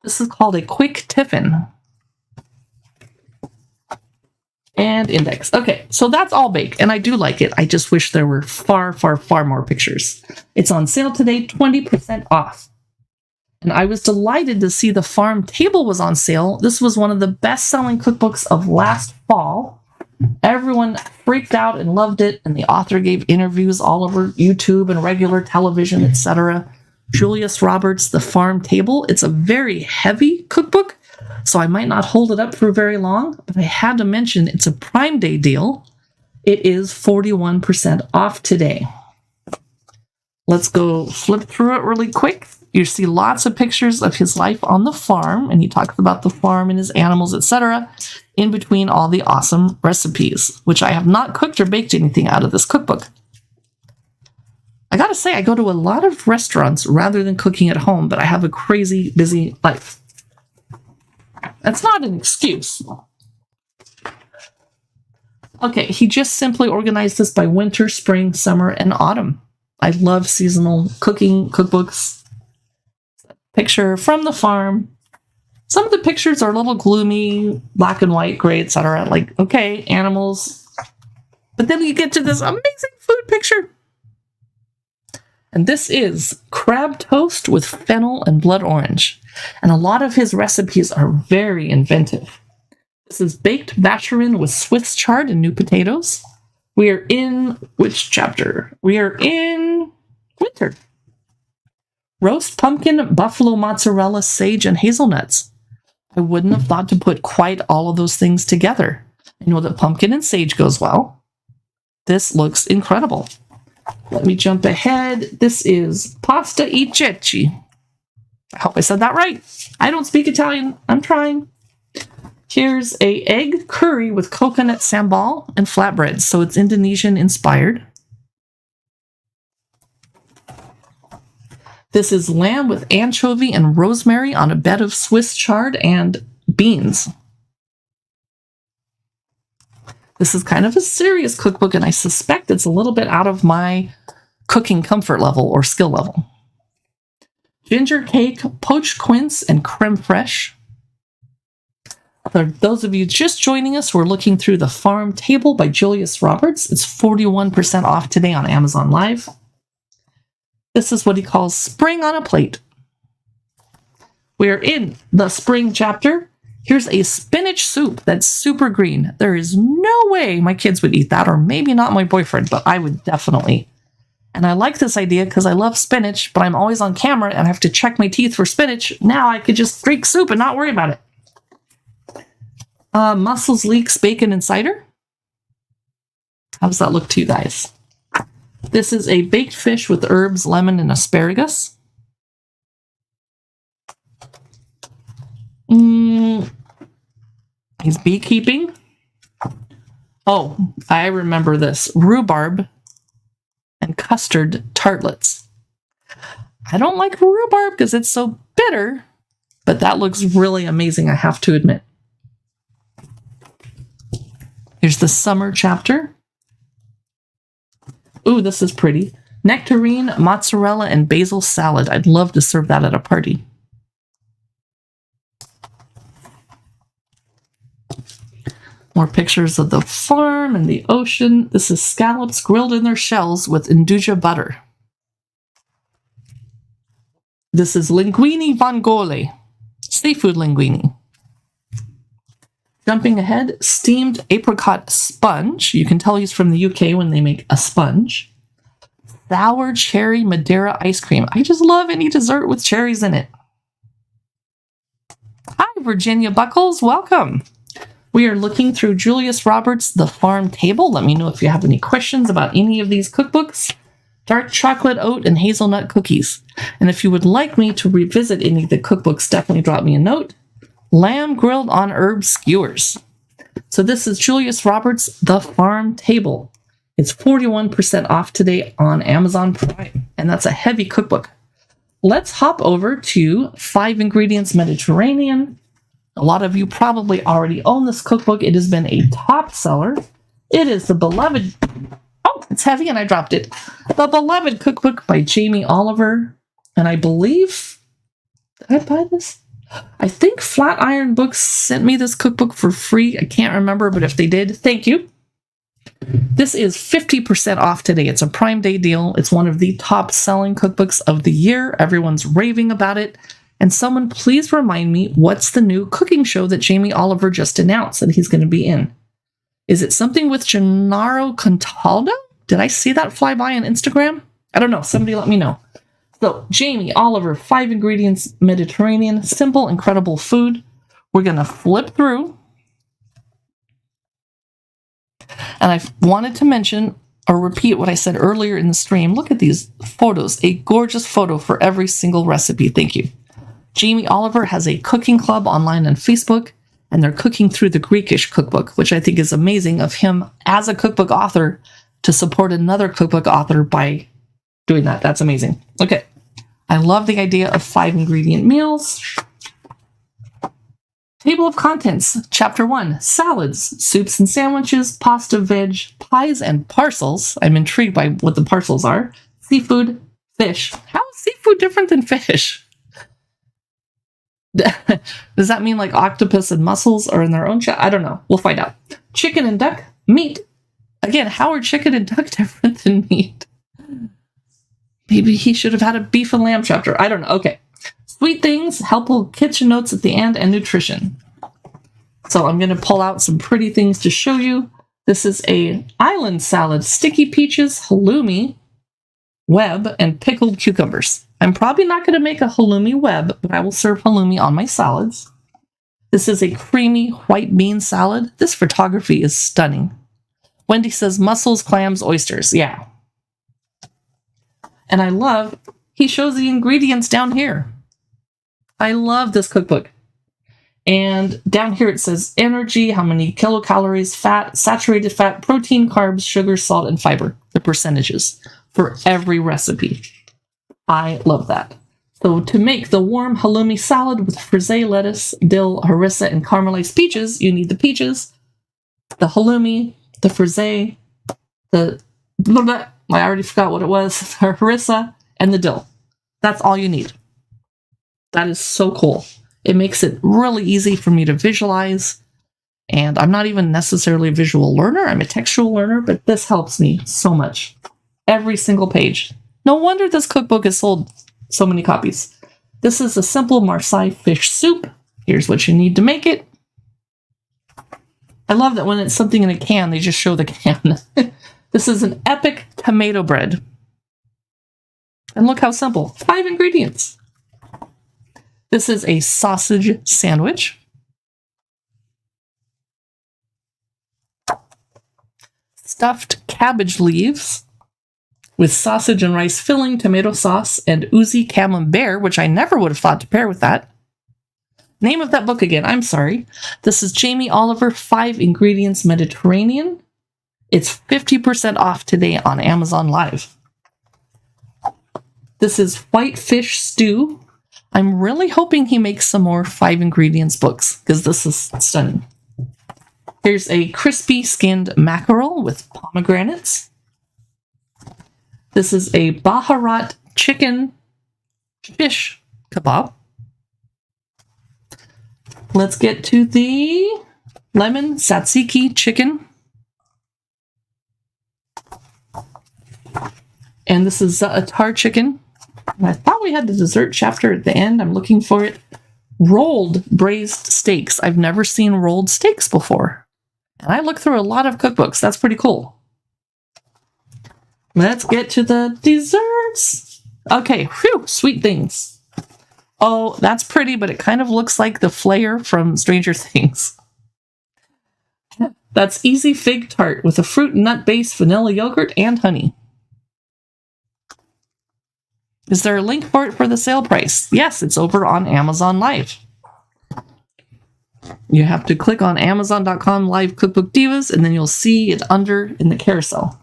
Speaker 1: This is called a quick tiffin. And index. Okay, so that's all baked, and I do like it. I just wish there were far, far, far more pictures. It's on sale today, 20% off. And I was delighted to see the farm table was on sale. This was one of the best-selling cookbooks of last fall. Everyone freaked out and loved it, and the author gave interviews all over YouTube and regular television, etc. Julius Roberts' The Farm Table. It's a very heavy cookbook, so I might not hold it up for very long, but I had to mention it's a Prime Day deal. It is 41% off today. Let's go flip through it really quick. You see lots of pictures of his life on the farm, and he talks about the farm and his animals, etc., in between all the awesome recipes, which I have not cooked or baked anything out of this cookbook. I gotta say, I go to a lot of restaurants rather than cooking at home, but I have a crazy busy life. That's not an excuse. Okay, he just simply organized this by winter, spring, summer, and autumn. I love seasonal cooking cookbooks. Picture from the farm. Some of the pictures are a little gloomy, black and white, gray, etc. Like, okay, animals. But then you get to this amazing food picture. And this is crab toast with fennel and blood orange. And a lot of his recipes are very inventive. This is baked vacherin with Swiss chard and new potatoes. We are in which chapter? We are in winter. Roast pumpkin, buffalo mozzarella, sage, and hazelnuts. I wouldn't have thought to put quite all of those things together. I know that pumpkin and sage goes well. This looks incredible. Let me jump ahead. This is pasta e ceci. I hope I said that right. I don't speak Italian. I'm trying. Here's a egg curry with coconut sambal and flatbreads. So it's Indonesian inspired. This is lamb with anchovy and rosemary on a bed of Swiss chard and beans. This is kind of a serious cookbook, and I suspect it's a little bit out of my cooking comfort level or skill level. Ginger cake, poached quince, and creme fraiche. For those of you just joining us, we're looking through The Farm Table by Julius Roberts. It's 41% off today on Amazon Live. This is what he calls spring on a plate. We're in the spring chapter. Here's a spinach soup that's super green. There is no way my kids would eat that, or maybe not my boyfriend, but I would definitely. And I like this idea because I love spinach, but I'm always on camera and I have to check my teeth for spinach. Now I could just freak soup and not worry about it. Mussels, leeks, bacon, and cider. How does that look to you guys? This is a baked fish with herbs, lemon, and asparagus. He's beekeeping. Oh, I remember this. Rhubarb and custard tartlets. I don't like rhubarb because it's so bitter, but that looks really amazing, I have to admit. Here's the summer chapter. Ooh, this is pretty. Nectarine, mozzarella, and basil salad. I'd love to serve that at a party. More pictures of the farm and the ocean. This is scallops grilled in their shells with induja butter. This is linguine vongole, seafood linguine. Jumping ahead, steamed apricot sponge. You can tell he's from the UK when they make a sponge. Sour cherry Madeira ice cream. I just love any dessert with cherries in it. Hi, Virginia Buckles. Welcome. We are looking through Julius Roberts' The Farm Table. Let me know if you have any questions about any of these cookbooks. Dark chocolate oat and hazelnut cookies. And if you would like me to revisit any of the cookbooks, definitely drop me a note. Lamb grilled on herb skewers. So this is Julius Roberts' The Farm Table. It's 41% off today on Amazon Prime, and that's a heavy cookbook. Let's hop over to 5 Ingredients Mediterranean. A lot of you probably already own this cookbook. It has been a top seller. It is the beloved, oh, it's heavy and I dropped it. The Beloved Cookbook by Jamie Oliver. And I believe, did I buy this? I think Flatiron Books sent me this cookbook for free. I can't remember, but if they did, thank you. This is 50% off today. It's a Prime Day deal. It's one of the top selling cookbooks of the year. Everyone's raving about it. And someone please remind me, what's the new cooking show that Jamie Oliver just announced that he's going to be in? Is it something with Gennaro Contaldo? Did I see that fly by on Instagram? I don't know. Somebody let me know. So, Jamie Oliver, 5 ingredients Mediterranean, simple, incredible food. We're going to flip through. And I wanted to mention or repeat what I said earlier in the stream. Look at these photos. A gorgeous photo for every single recipe. Thank you. Jamie Oliver has a cooking club online on Facebook, and they're cooking through the Greekish cookbook, which I think is amazing of him as a cookbook author to support another cookbook author by doing that. That's amazing. Okay. I love the idea of 5 ingredient meals. Table of contents, chapter 1, salads, soups and sandwiches, pasta, veg, pies, and parcels. I'm intrigued by what the parcels are. Seafood, fish. How is seafood different than fish? Does that mean like octopus and mussels are in their own I don't know. We'll find out. Chicken and duck, meat. Again, how are chicken and duck different than meat? Maybe he should have had a beef and lamb chapter. I don't know. Okay. Sweet things, helpful kitchen notes at the end, and nutrition. So I'm going to pull out some pretty things to show you. This is a island salad, sticky peaches, halloumi, web, and pickled cucumbers. I'm probably not going to make a halloumi web, but I will serve halloumi on my salads. This is a creamy white bean salad. This photography is stunning. Wendy says mussels, clams, oysters. Yeah. And I love, he shows the ingredients down here. I love this cookbook. And down here it says energy, how many kilocalories, fat, saturated fat, protein, carbs, sugar, salt, and fiber. The percentages for every recipe. I love that. So to make the warm halloumi salad with frisee lettuce, dill, harissa, and caramelized peaches, you need the peaches, the halloumi, the frisee, I already forgot what it was, the harissa, and the dill. That's all you need. That is so cool. It makes it really easy for me to visualize. And I'm not even necessarily a visual learner. I'm a textual learner, but this helps me so much. Every single page. No wonder this cookbook has sold so many copies. This is a simple Marseille fish soup. Here's what you need to make it. I love that when it's something in a can, they just show the can. This is an epic tomato bread. And look how simple. 5 ingredients. This is a sausage sandwich. Stuffed cabbage leaves with sausage and rice filling, tomato sauce, and ouzi camembert, which I never would have thought to pair with that. Name of that book again, I'm sorry. This is Jamie Oliver, 5 Ingredients Mediterranean. It's 50% off today on Amazon Live. This is white fish stew. I'm really hoping he makes some more 5 ingredients books because this is stunning. Here's a crispy skinned mackerel with pomegranates. This is a Baharat chicken fish kebab. Let's get to the lemon tzatziki chicken. And this is za'atar chicken. And I thought we had the dessert chapter at the end. I'm looking for it. Rolled braised steaks. I've never seen rolled steaks before. And I look through a lot of cookbooks. That's pretty cool. Let's get to the desserts. Okay, whew, sweet things. Oh, that's pretty, but it kind of looks like the Flair from Stranger Things. That's easy fig tart with a fruit and nut base, vanilla yogurt, and honey. Is there a link for it for the sale price? Yes, it's over on Amazon Live. You have to click on Amazon.com Live Cookbook Divas, and then you'll see it under in the carousel.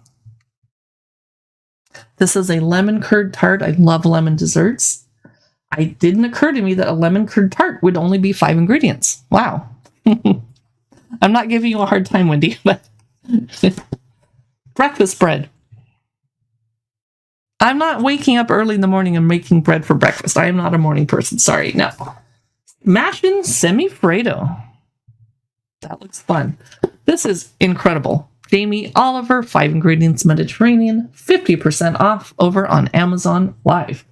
Speaker 1: This is a lemon curd tart. I love lemon desserts. It didn't occur to me that a lemon curd tart would only be 5 ingredients. Wow. I'm not giving you a hard time, Wendy, but Breakfast bread. I'm not waking up early in the morning and making bread for breakfast. I am not a morning person. Sorry. No. Mashin Semifredo. That looks fun. This is incredible. Jamie Oliver, 5 ingredients Mediterranean, 50% off over on Amazon Live.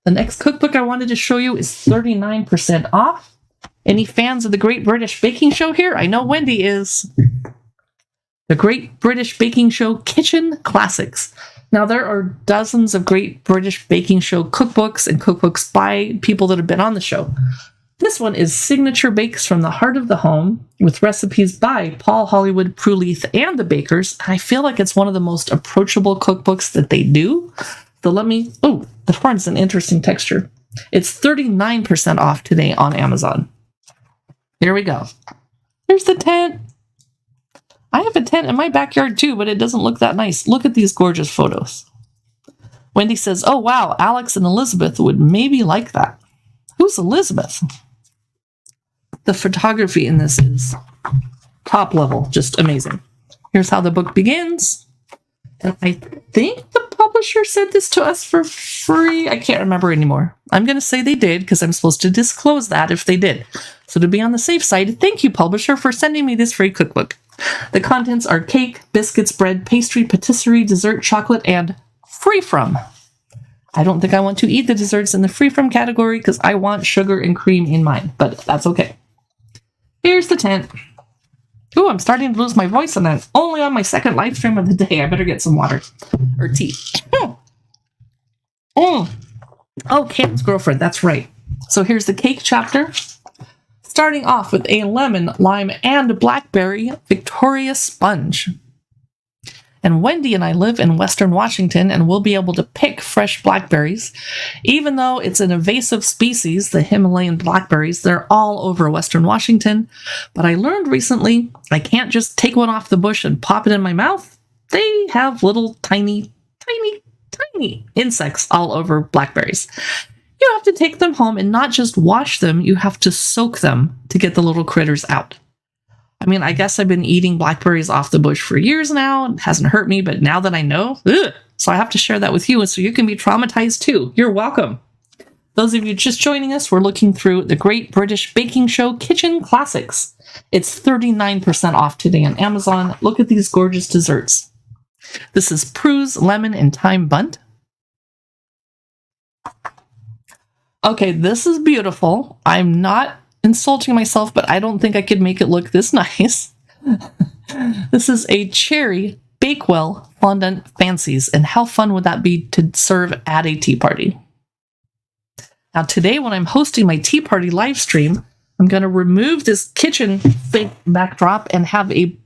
Speaker 1: The next cookbook I wanted to show you is 39% off. Any fans of the Great British Baking Show here? I know Wendy is. The Great British Baking Show Kitchen Classics. Now, there are dozens of Great British Baking Show cookbooks and cookbooks by people that have been on the show. This one is Signature Bakes from the Heart of the Home with recipes by Paul Hollywood, Prue Leith, and the bakers. I feel like it's one of the most approachable cookbooks that they do. So let me... Oh, the front's an interesting texture. It's 39% off today on Amazon. Here we go. Here's the tent. I have a tent in my backyard too, but it doesn't look that nice. Look at these gorgeous photos. Wendy says, oh wow, Alex and Elizabeth would maybe like that. Who's Elizabeth? The photography in this is top level, just amazing. Here's how the book begins. And I think the publisher sent this to us for free. I can't remember anymore. I'm going to say they did because I'm supposed to disclose that if they did. So to be on the safe side, thank you, publisher, for sending me this free cookbook. The contents are cake, biscuits, bread, pastry, patisserie, dessert, chocolate, and free from. I don't think I want to eat the desserts in the free from category because I want sugar and cream in mine, but that's okay. Here's the tent. Ooh, I'm starting to lose my voice on that. Only on my second live stream of the day. I better get some water or tea. Oh, Cam's girlfriend. That's right. So here's the cake chapter. Starting off with a lemon, lime, and blackberry Victoria sponge. And Wendy and I live in Western Washington and we'll be able to pick fresh blackberries. Even though it's an invasive species, the Himalayan blackberries, they're all over Western Washington. But I learned recently I can't just take one off the bush and pop it in my mouth. They have little tiny insects all over blackberries. You have to take them home and not just wash them, you have to soak them to get the little critters out. I mean, I guess I've been eating blackberries off the bush for years now. It hasn't hurt me, but now that I know, so I have to share that with you, and so you can be traumatized too. You're welcome. Those of you just joining us, we're looking through the Great British Baking Show Kitchen Classics. It's 39% off today on Amazon. Look at these gorgeous desserts. This is Prue's Lemon and Thyme Bundt. Okay, this is beautiful. I'm not insulting myself, but I don't think I could make it look this nice. This is a cherry Bakewell fondant fancies, and how fun would that be to serve at a tea party? Now today, when I'm hosting my tea party live stream, I'm going to remove this kitchen backdrop and have a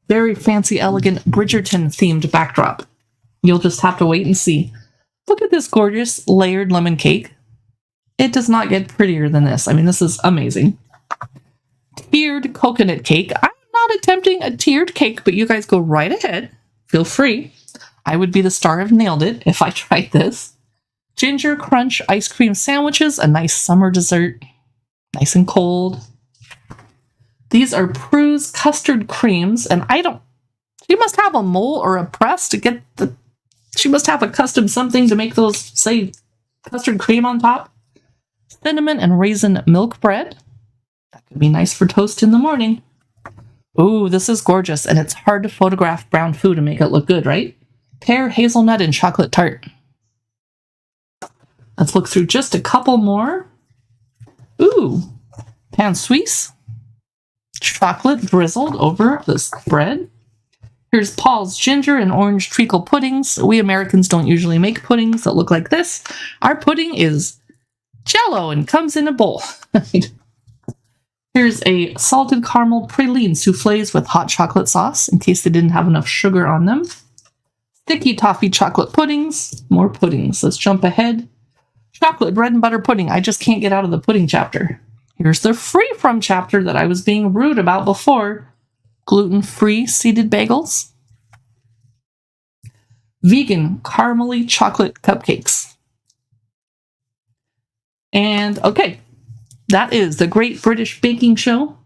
Speaker 1: very fancy, elegant Bridgerton themed backdrop. You'll just have to wait and see. Look at this gorgeous layered lemon cake. It does not get prettier than this. I mean, this is amazing. Tiered coconut cake. I'm not attempting a tiered cake, but you guys go right ahead. Feel free. I would be the star of Nailed It if I tried this. Ginger crunch ice cream sandwiches. A nice summer dessert. Nice and cold. These are Prue's custard creams, and she must have a mole or a press to get she must have a custom something to make those, say, custard cream on top. Cinnamon and raisin milk bread. That could be nice for toast in the morning. Ooh, this is gorgeous, and it's hard to photograph brown food and make it look good, right? Pear, hazelnut, and chocolate tart. Let's look through just a couple more. Ooh, pan suisse. Chocolate drizzled over this bread. Here's Paul's ginger and orange treacle puddings. We Americans don't usually make puddings that look like this. Our pudding is Jell-O and comes in a bowl. Here's a salted caramel praline souffles with hot chocolate sauce in case they didn't have enough sugar on them. Sticky toffee chocolate puddings. More puddings. Let's jump ahead. Chocolate bread and butter pudding. I just can't get out of the pudding chapter. Here's the free from chapter that I was being rude about before. Gluten-free seeded bagels. Vegan caramely chocolate cupcakes. And okay, that is the Great British Baking Show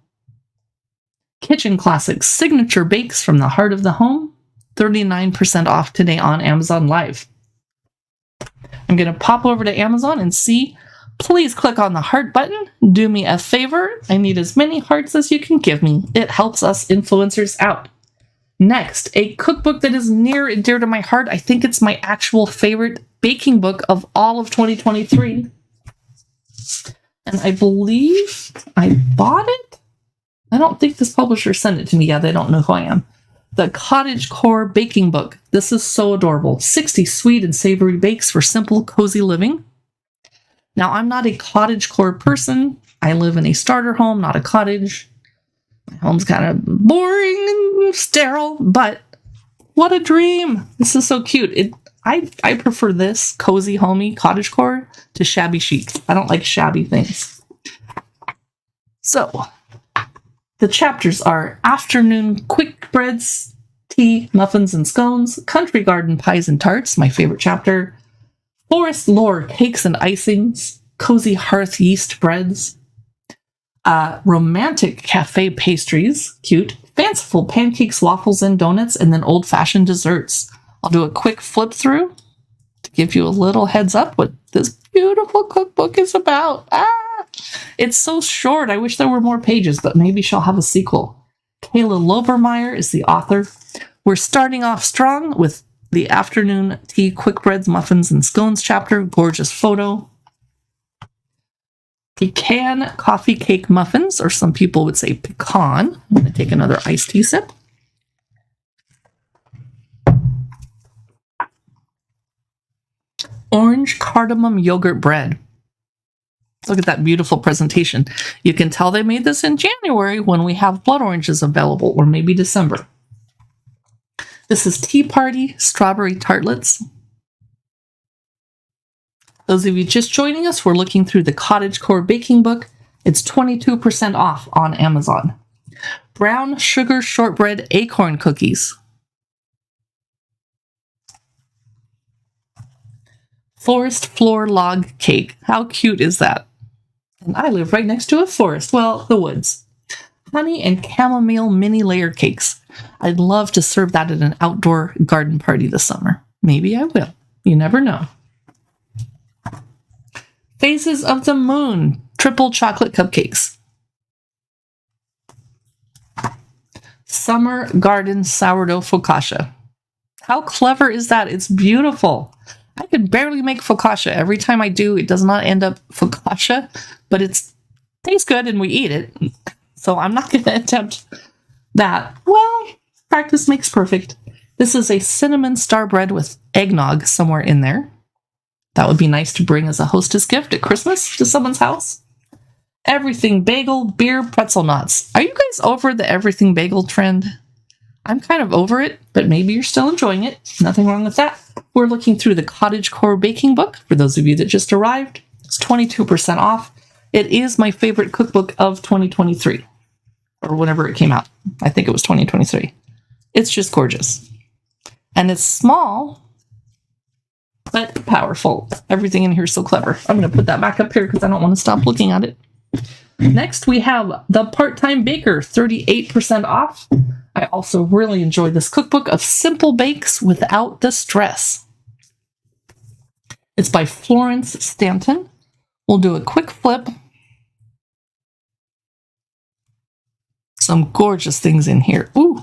Speaker 1: Kitchen Classics Signature Bakes from the Heart of the Home, 39% off today on Amazon Live. I'm going to pop over to Amazon and see. Please click on the heart button. Do me a favor. I need as many hearts as you can give me. It helps us influencers out. Next, a cookbook that is near and dear to my heart. I think it's my actual favorite baking book of all of 2023. And I believe I bought it. I don't think this publisher sent it to me yet. They don't know who I am. The Cottage Core Baking Book. This is so adorable. 60 sweet and savory bakes for simple, cozy living. Now, I'm not a cottage core person. I live in a starter home, not a cottage. My home's kind of boring and sterile, but what a dream. This is so cute. I prefer this cozy, homey cottage core to shabby chic. I don't like shabby things. So, the chapters are afternoon quick breads, tea, muffins, and scones, country garden pies and tarts, my favorite chapter, forest lore cakes and icings, cozy hearth yeast breads, romantic cafe pastries, cute, fanciful pancakes, waffles, and donuts, and then old-fashioned desserts. I'll do a quick flip through to give you a little heads up what this beautiful cookbook is about. It's so short. I wish there were more pages, but maybe she'll have a sequel. Kayla Lobermeyer is the author. We're starting off strong with the afternoon tea, quick breads, muffins, and scones chapter. Gorgeous photo. Pecan coffee cake muffins, or some people would say pecan. I'm going to take another iced tea sip. Orange cardamom yogurt bread. Look at that beautiful presentation. You can tell they made this in January when we have blood oranges available, or maybe December. This is Tea Party Strawberry Tartlets. Those of you just joining us, we're looking through the Cottage Core Baking Book. It's 22% off on Amazon. Brown Sugar Shortbread Acorn Cookies. Forest Floor Log Cake. How cute is that? And I live right next to a forest. Well, the woods. Honey and chamomile mini layer cakes. I'd love to serve that at an outdoor garden party this summer. Maybe I will. You never know. Faces of the Moon. Triple chocolate cupcakes. Summer Garden Sourdough Focaccia. How clever is that? It's beautiful. I can barely make focaccia. Every time I do, it does not end up focaccia, but it tastes good and we eat it. So I'm not going to attempt that. Well, practice makes perfect. This is a cinnamon star bread with eggnog somewhere in there. That would be nice to bring as a hostess gift at Christmas to someone's house. Everything bagel, beer, pretzel knots. Are you guys over the everything bagel trend? I'm kind of over it, but maybe you're still enjoying it. Nothing wrong with that. We're looking through the Cottage Core Baking Book. For those of you that just arrived, it's 22% off. It is my favorite cookbook of 2023, or whenever it came out. I think it was 2023. It's just gorgeous. And it's small, but powerful. Everything in here is so clever. I'm going to put that back up here because I don't want to stop looking at it. Next, we have The Part-Time Baker, 38% off. I also really enjoy this cookbook of simple bakes without the stress. It's by Florence Stanton. We'll do a quick flip. Some gorgeous things in here. Ooh.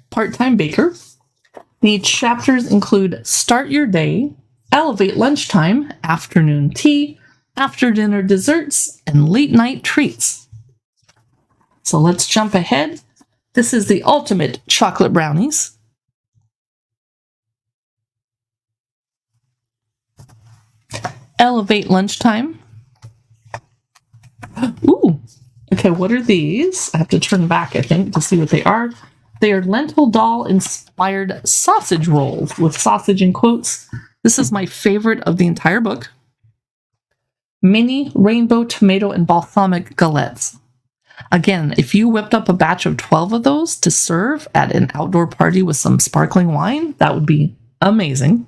Speaker 1: Part-Time Baker. The chapters include Start Your Day, Elevate Lunchtime, Afternoon Tea, After Dinner Desserts, and Late Night Treats. So let's jump ahead. This is the ultimate chocolate brownies. Elevate Lunchtime. Ooh. Okay, what are these? I have to turn back, I think, to see what they are. They are lentil doll-inspired sausage rolls with sausage in quotes. This is my favorite of the entire book. Mini rainbow tomato and balsamic galettes. Again, if you whipped up a batch of 12 of those to serve at an outdoor party with some sparkling wine, that would be amazing.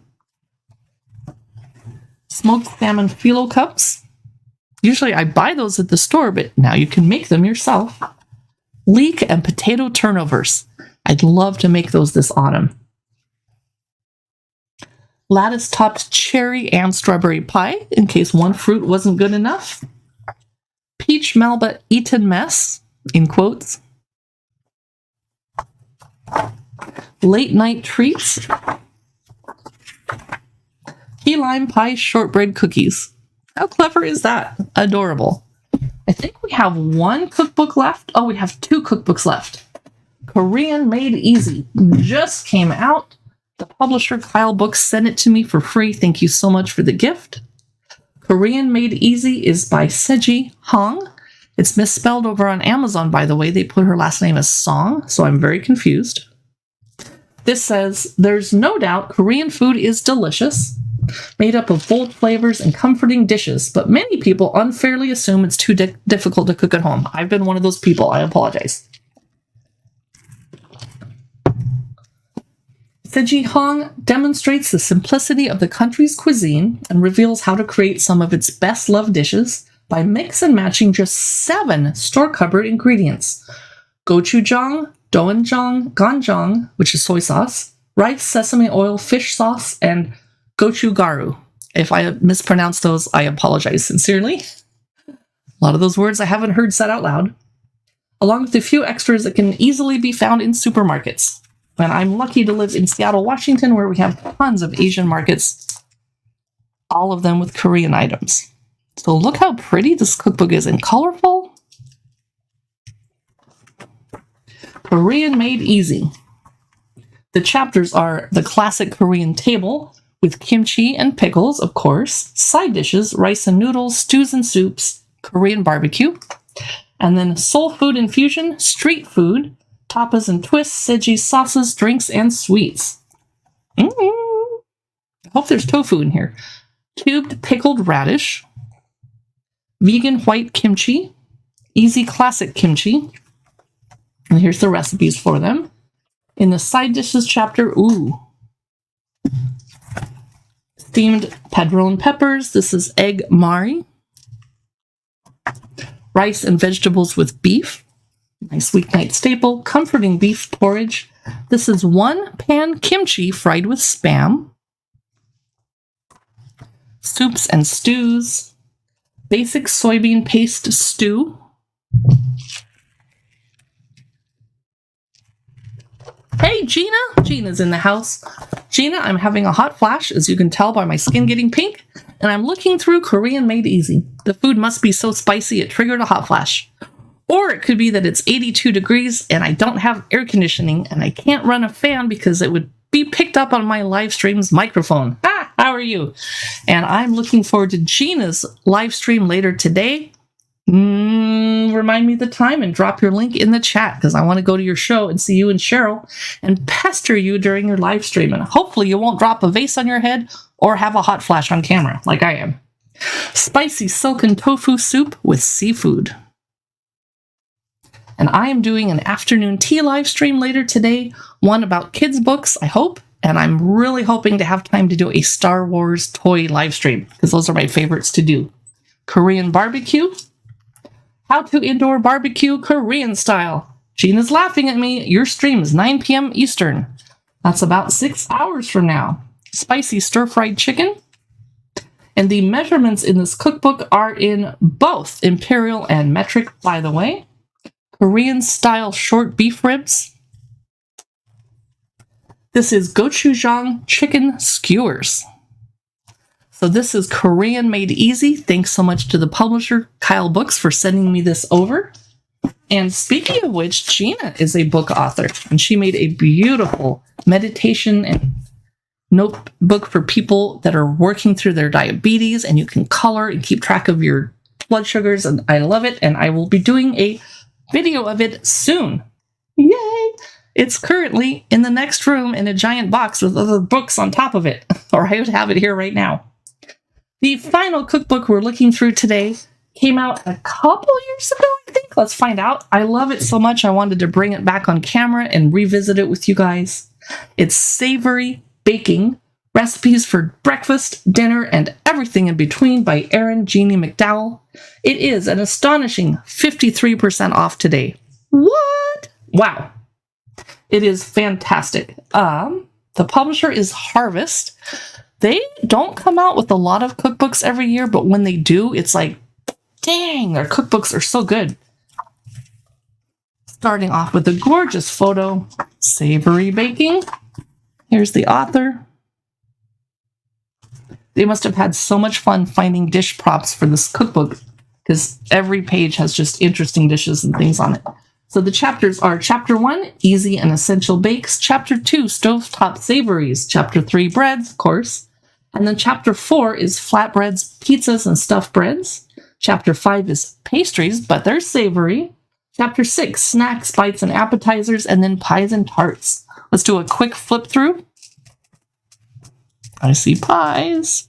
Speaker 1: Smoked salmon phyllo cups. Usually I buy those at the store, but now you can make them yourself. Leek and potato turnovers. I'd love to make those this autumn. Lattice-topped cherry and strawberry pie, in case one fruit wasn't good enough. Peach Melba eaten mess, in quotes. Late night treats. Key lime pie shortbread cookies. How clever is that? Adorable. I think we have one cookbook left. Oh, we have 2 cookbooks left. Korean Made Easy just came out. The publisher Kyle Books sent it to me for free. Thank you so much for the gift. Korean Made Easy is by Seji Hong. It's misspelled over on Amazon, by the way. They put her last name as Song, so I'm very confused. This says, there's no doubt Korean food is delicious, made up of bold flavors and comforting dishes, but many people unfairly assume it's too difficult to cook at home. I've been one of those people. I apologize. Seji Hong demonstrates the simplicity of the country's cuisine and reveals how to create some of its best-loved dishes by mix and matching just 7 store-cupboard ingredients. Gochujang, doenjang, ganjang, which is soy sauce, rice, sesame oil, fish sauce, and gochugaru. If I mispronounce those, I apologize sincerely. A lot of those words I haven't heard said out loud. Along with a few extras that can easily be found in supermarkets. And I'm lucky to live in Seattle, Washington, where we have tons of Asian markets, all of them with Korean items. So look how pretty this cookbook is and colorful. Korean Made Easy. The chapters are the classic Korean table with kimchi and pickles, of course, side dishes, rice and noodles, stews and soups, Korean barbecue, and then soul food infusion, street food, tapas and twists, seji sauces, drinks, and sweets. I hope there's tofu in here. Cubed pickled radish, vegan white kimchi, easy classic kimchi, and here's the recipes for them. In the side dishes chapter, steamed padron peppers. This is egg mari. Rice and vegetables with beef. Nice weeknight staple. Comforting beef porridge. This is 1 pan kimchi fried with Spam. Soups and stews. Basic soybean paste stew. Hey, Gina! Gina's in the house. Gina, I'm having a hot flash, as you can tell by my skin getting pink, and I'm looking through Korean Made Easy. The food must be so spicy it triggered a hot flash. Or it could be that it's 82 degrees and I don't have air conditioning and I can't run a fan because it would be picked up on my live stream's microphone. How are you? And I'm looking forward to Gina's live stream later today. Remind me the time and drop your link in the chat because I want to go to your show and see you and Cheryl and pester you during your live stream. And hopefully you won't drop a vase on your head or have a hot flash on camera like I am. Spicy silken tofu soup with seafood. And I am doing an afternoon tea live stream later today, one about kids' books, I hope. And I'm really hoping to have time to do a Star Wars toy live stream because those are my favorites to do. Korean barbecue. How to indoor barbecue Korean style. Gina's laughing at me. Your stream is 9 p.m. Eastern. That's about 6 hours from now. Spicy stir-fried chicken. And the measurements in this cookbook are in both imperial and metric, by the way. Korean style short beef ribs. This is gochujang chicken skewers. So this is Korean Made Easy. Thanks so much to the publisher, Kyle Books, for sending me this over. And speaking of which, Gina is a book author, and she made a beautiful meditation and notebook for people that are working through their diabetes, and you can color and keep track of your blood sugars, and I love it, and I will be doing a video of it soon. Yay! It's currently in the next room in a giant box with other books on top of it, or I would have it here right now. The final cookbook we're looking through today came out a couple years ago, I think. Let's find out. I love it so much I wanted to bring it back on camera and revisit it with you guys. It's Savory Baking Recipes for breakfast, dinner, and everything in between by Erin Jeannie McDowell. It is an astonishing 53% off today. What? Wow. It is fantastic. The publisher is Harvest. They don't come out with a lot of cookbooks every year, but when they do, it's like, dang, their cookbooks are so good. Starting off with a gorgeous photo, Savory Baking. Here's the author. They must have had so much fun finding dish props for this cookbook because every page has just interesting dishes and things on it. So the chapters are Chapter 1, Easy and Essential Bakes. Chapter 2, Stovetop Savories. Chapter 3, Breads, of course. And then Chapter 4 is Flatbreads, Pizzas, and Stuffed Breads. Chapter 5 is Pastries, but they're savory. Chapter 6, Snacks, Bites, and Appetizers. And then Pies and Tarts. Let's do a quick flip through. I see pies.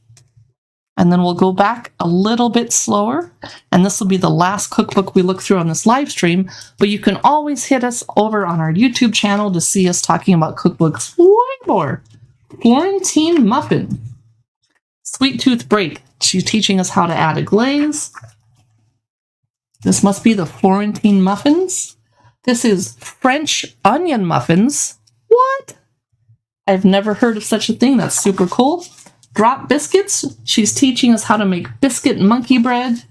Speaker 1: And then we'll go back a little bit slower. And this will be the last cookbook we look through on this live stream. But you can always hit us over on our YouTube channel to see us talking about cookbooks way more. Florentine Muffin. Sweet Tooth Break. She's teaching us how to add a glaze. This must be the Florentine Muffins. This is French Onion Muffins. What? I've never heard of such a thing. That's super cool. Drop Biscuits. She's teaching us how to make biscuit monkey bread,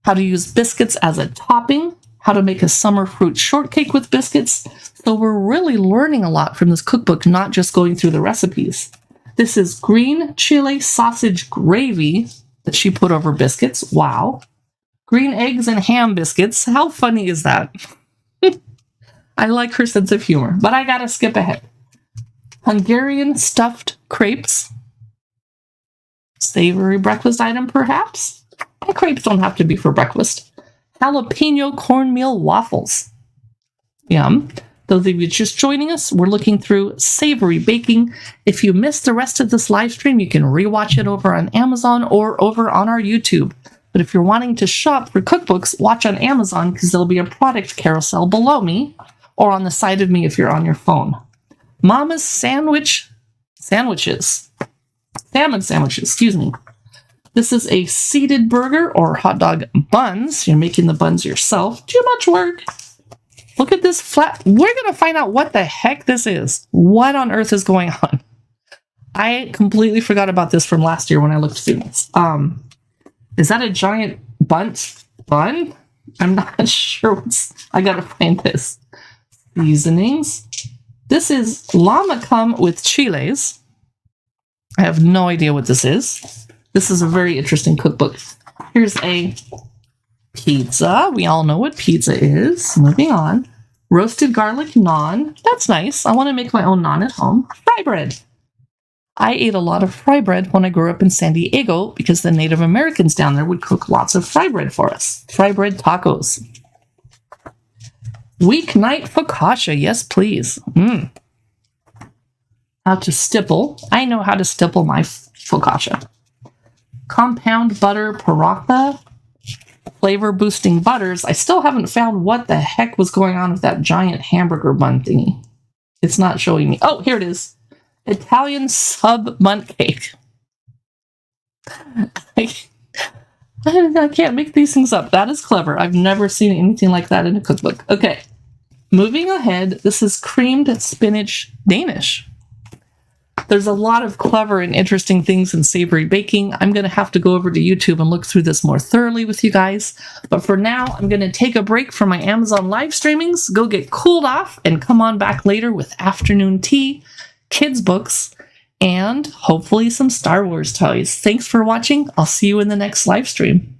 Speaker 1: how to use biscuits as a topping, how to make a summer fruit shortcake with biscuits. So we're really learning a lot from this cookbook, not just going through the recipes. This is green chile sausage gravy that she put over biscuits. Wow. Green eggs and ham biscuits. How funny is that? I like her sense of humor, but I gotta skip ahead. Hungarian stuffed crepes. Savory breakfast item, perhaps? And crepes don't have to be for breakfast. Jalapeno cornmeal waffles. Yum. Those of you just joining us, we're looking through Savory Baking. If you missed the rest of this live stream, you can rewatch it over on Amazon or over on our YouTube. But if you're wanting to shop for cookbooks, watch on Amazon because there'll be a product carousel below me or on the side of me if you're on your phone. Mama's Salmon sandwiches, excuse me. This is a seeded burger or hot dog buns. You're making the buns yourself. Too much work. Look at this flat. We're going to find out what the heck this is. What on earth is going on? I completely forgot about this from last year when I looked through this. Is that a giant bun? I'm not sure. I got to find this. Seasonings. This is lamacum with chiles. I have no idea what this is. This is a very interesting cookbook. Here's a pizza. We all know what pizza is. Moving on. Roasted garlic naan. That's nice. I want to make my own naan at home. Fry bread. I ate a lot of fry bread when I grew up in San Diego because the Native Americans down there would cook lots of fry bread for us. Fry bread tacos. Weeknight focaccia. Yes, please. How to stipple. I know how to stipple my focaccia. Compound butter paratha. Flavor boosting butters. I still haven't found what the heck was going on with that giant hamburger bun thingy. It's not showing me. Oh, here it is. Italian sub bundt cake. I can't make these things up. That is clever. I've never seen anything like that in a cookbook. Okay. Moving ahead, this is creamed spinach Danish. There's a lot of clever and interesting things in savory baking. I'm going to have to go over to YouTube and look through this more thoroughly with you guys. But for now, I'm going to take a break from my Amazon live streamings, go get cooled off, and come on back later with afternoon tea, kids' books, and hopefully some Star Wars toys. Thanks for watching. I'll see you in the next live stream.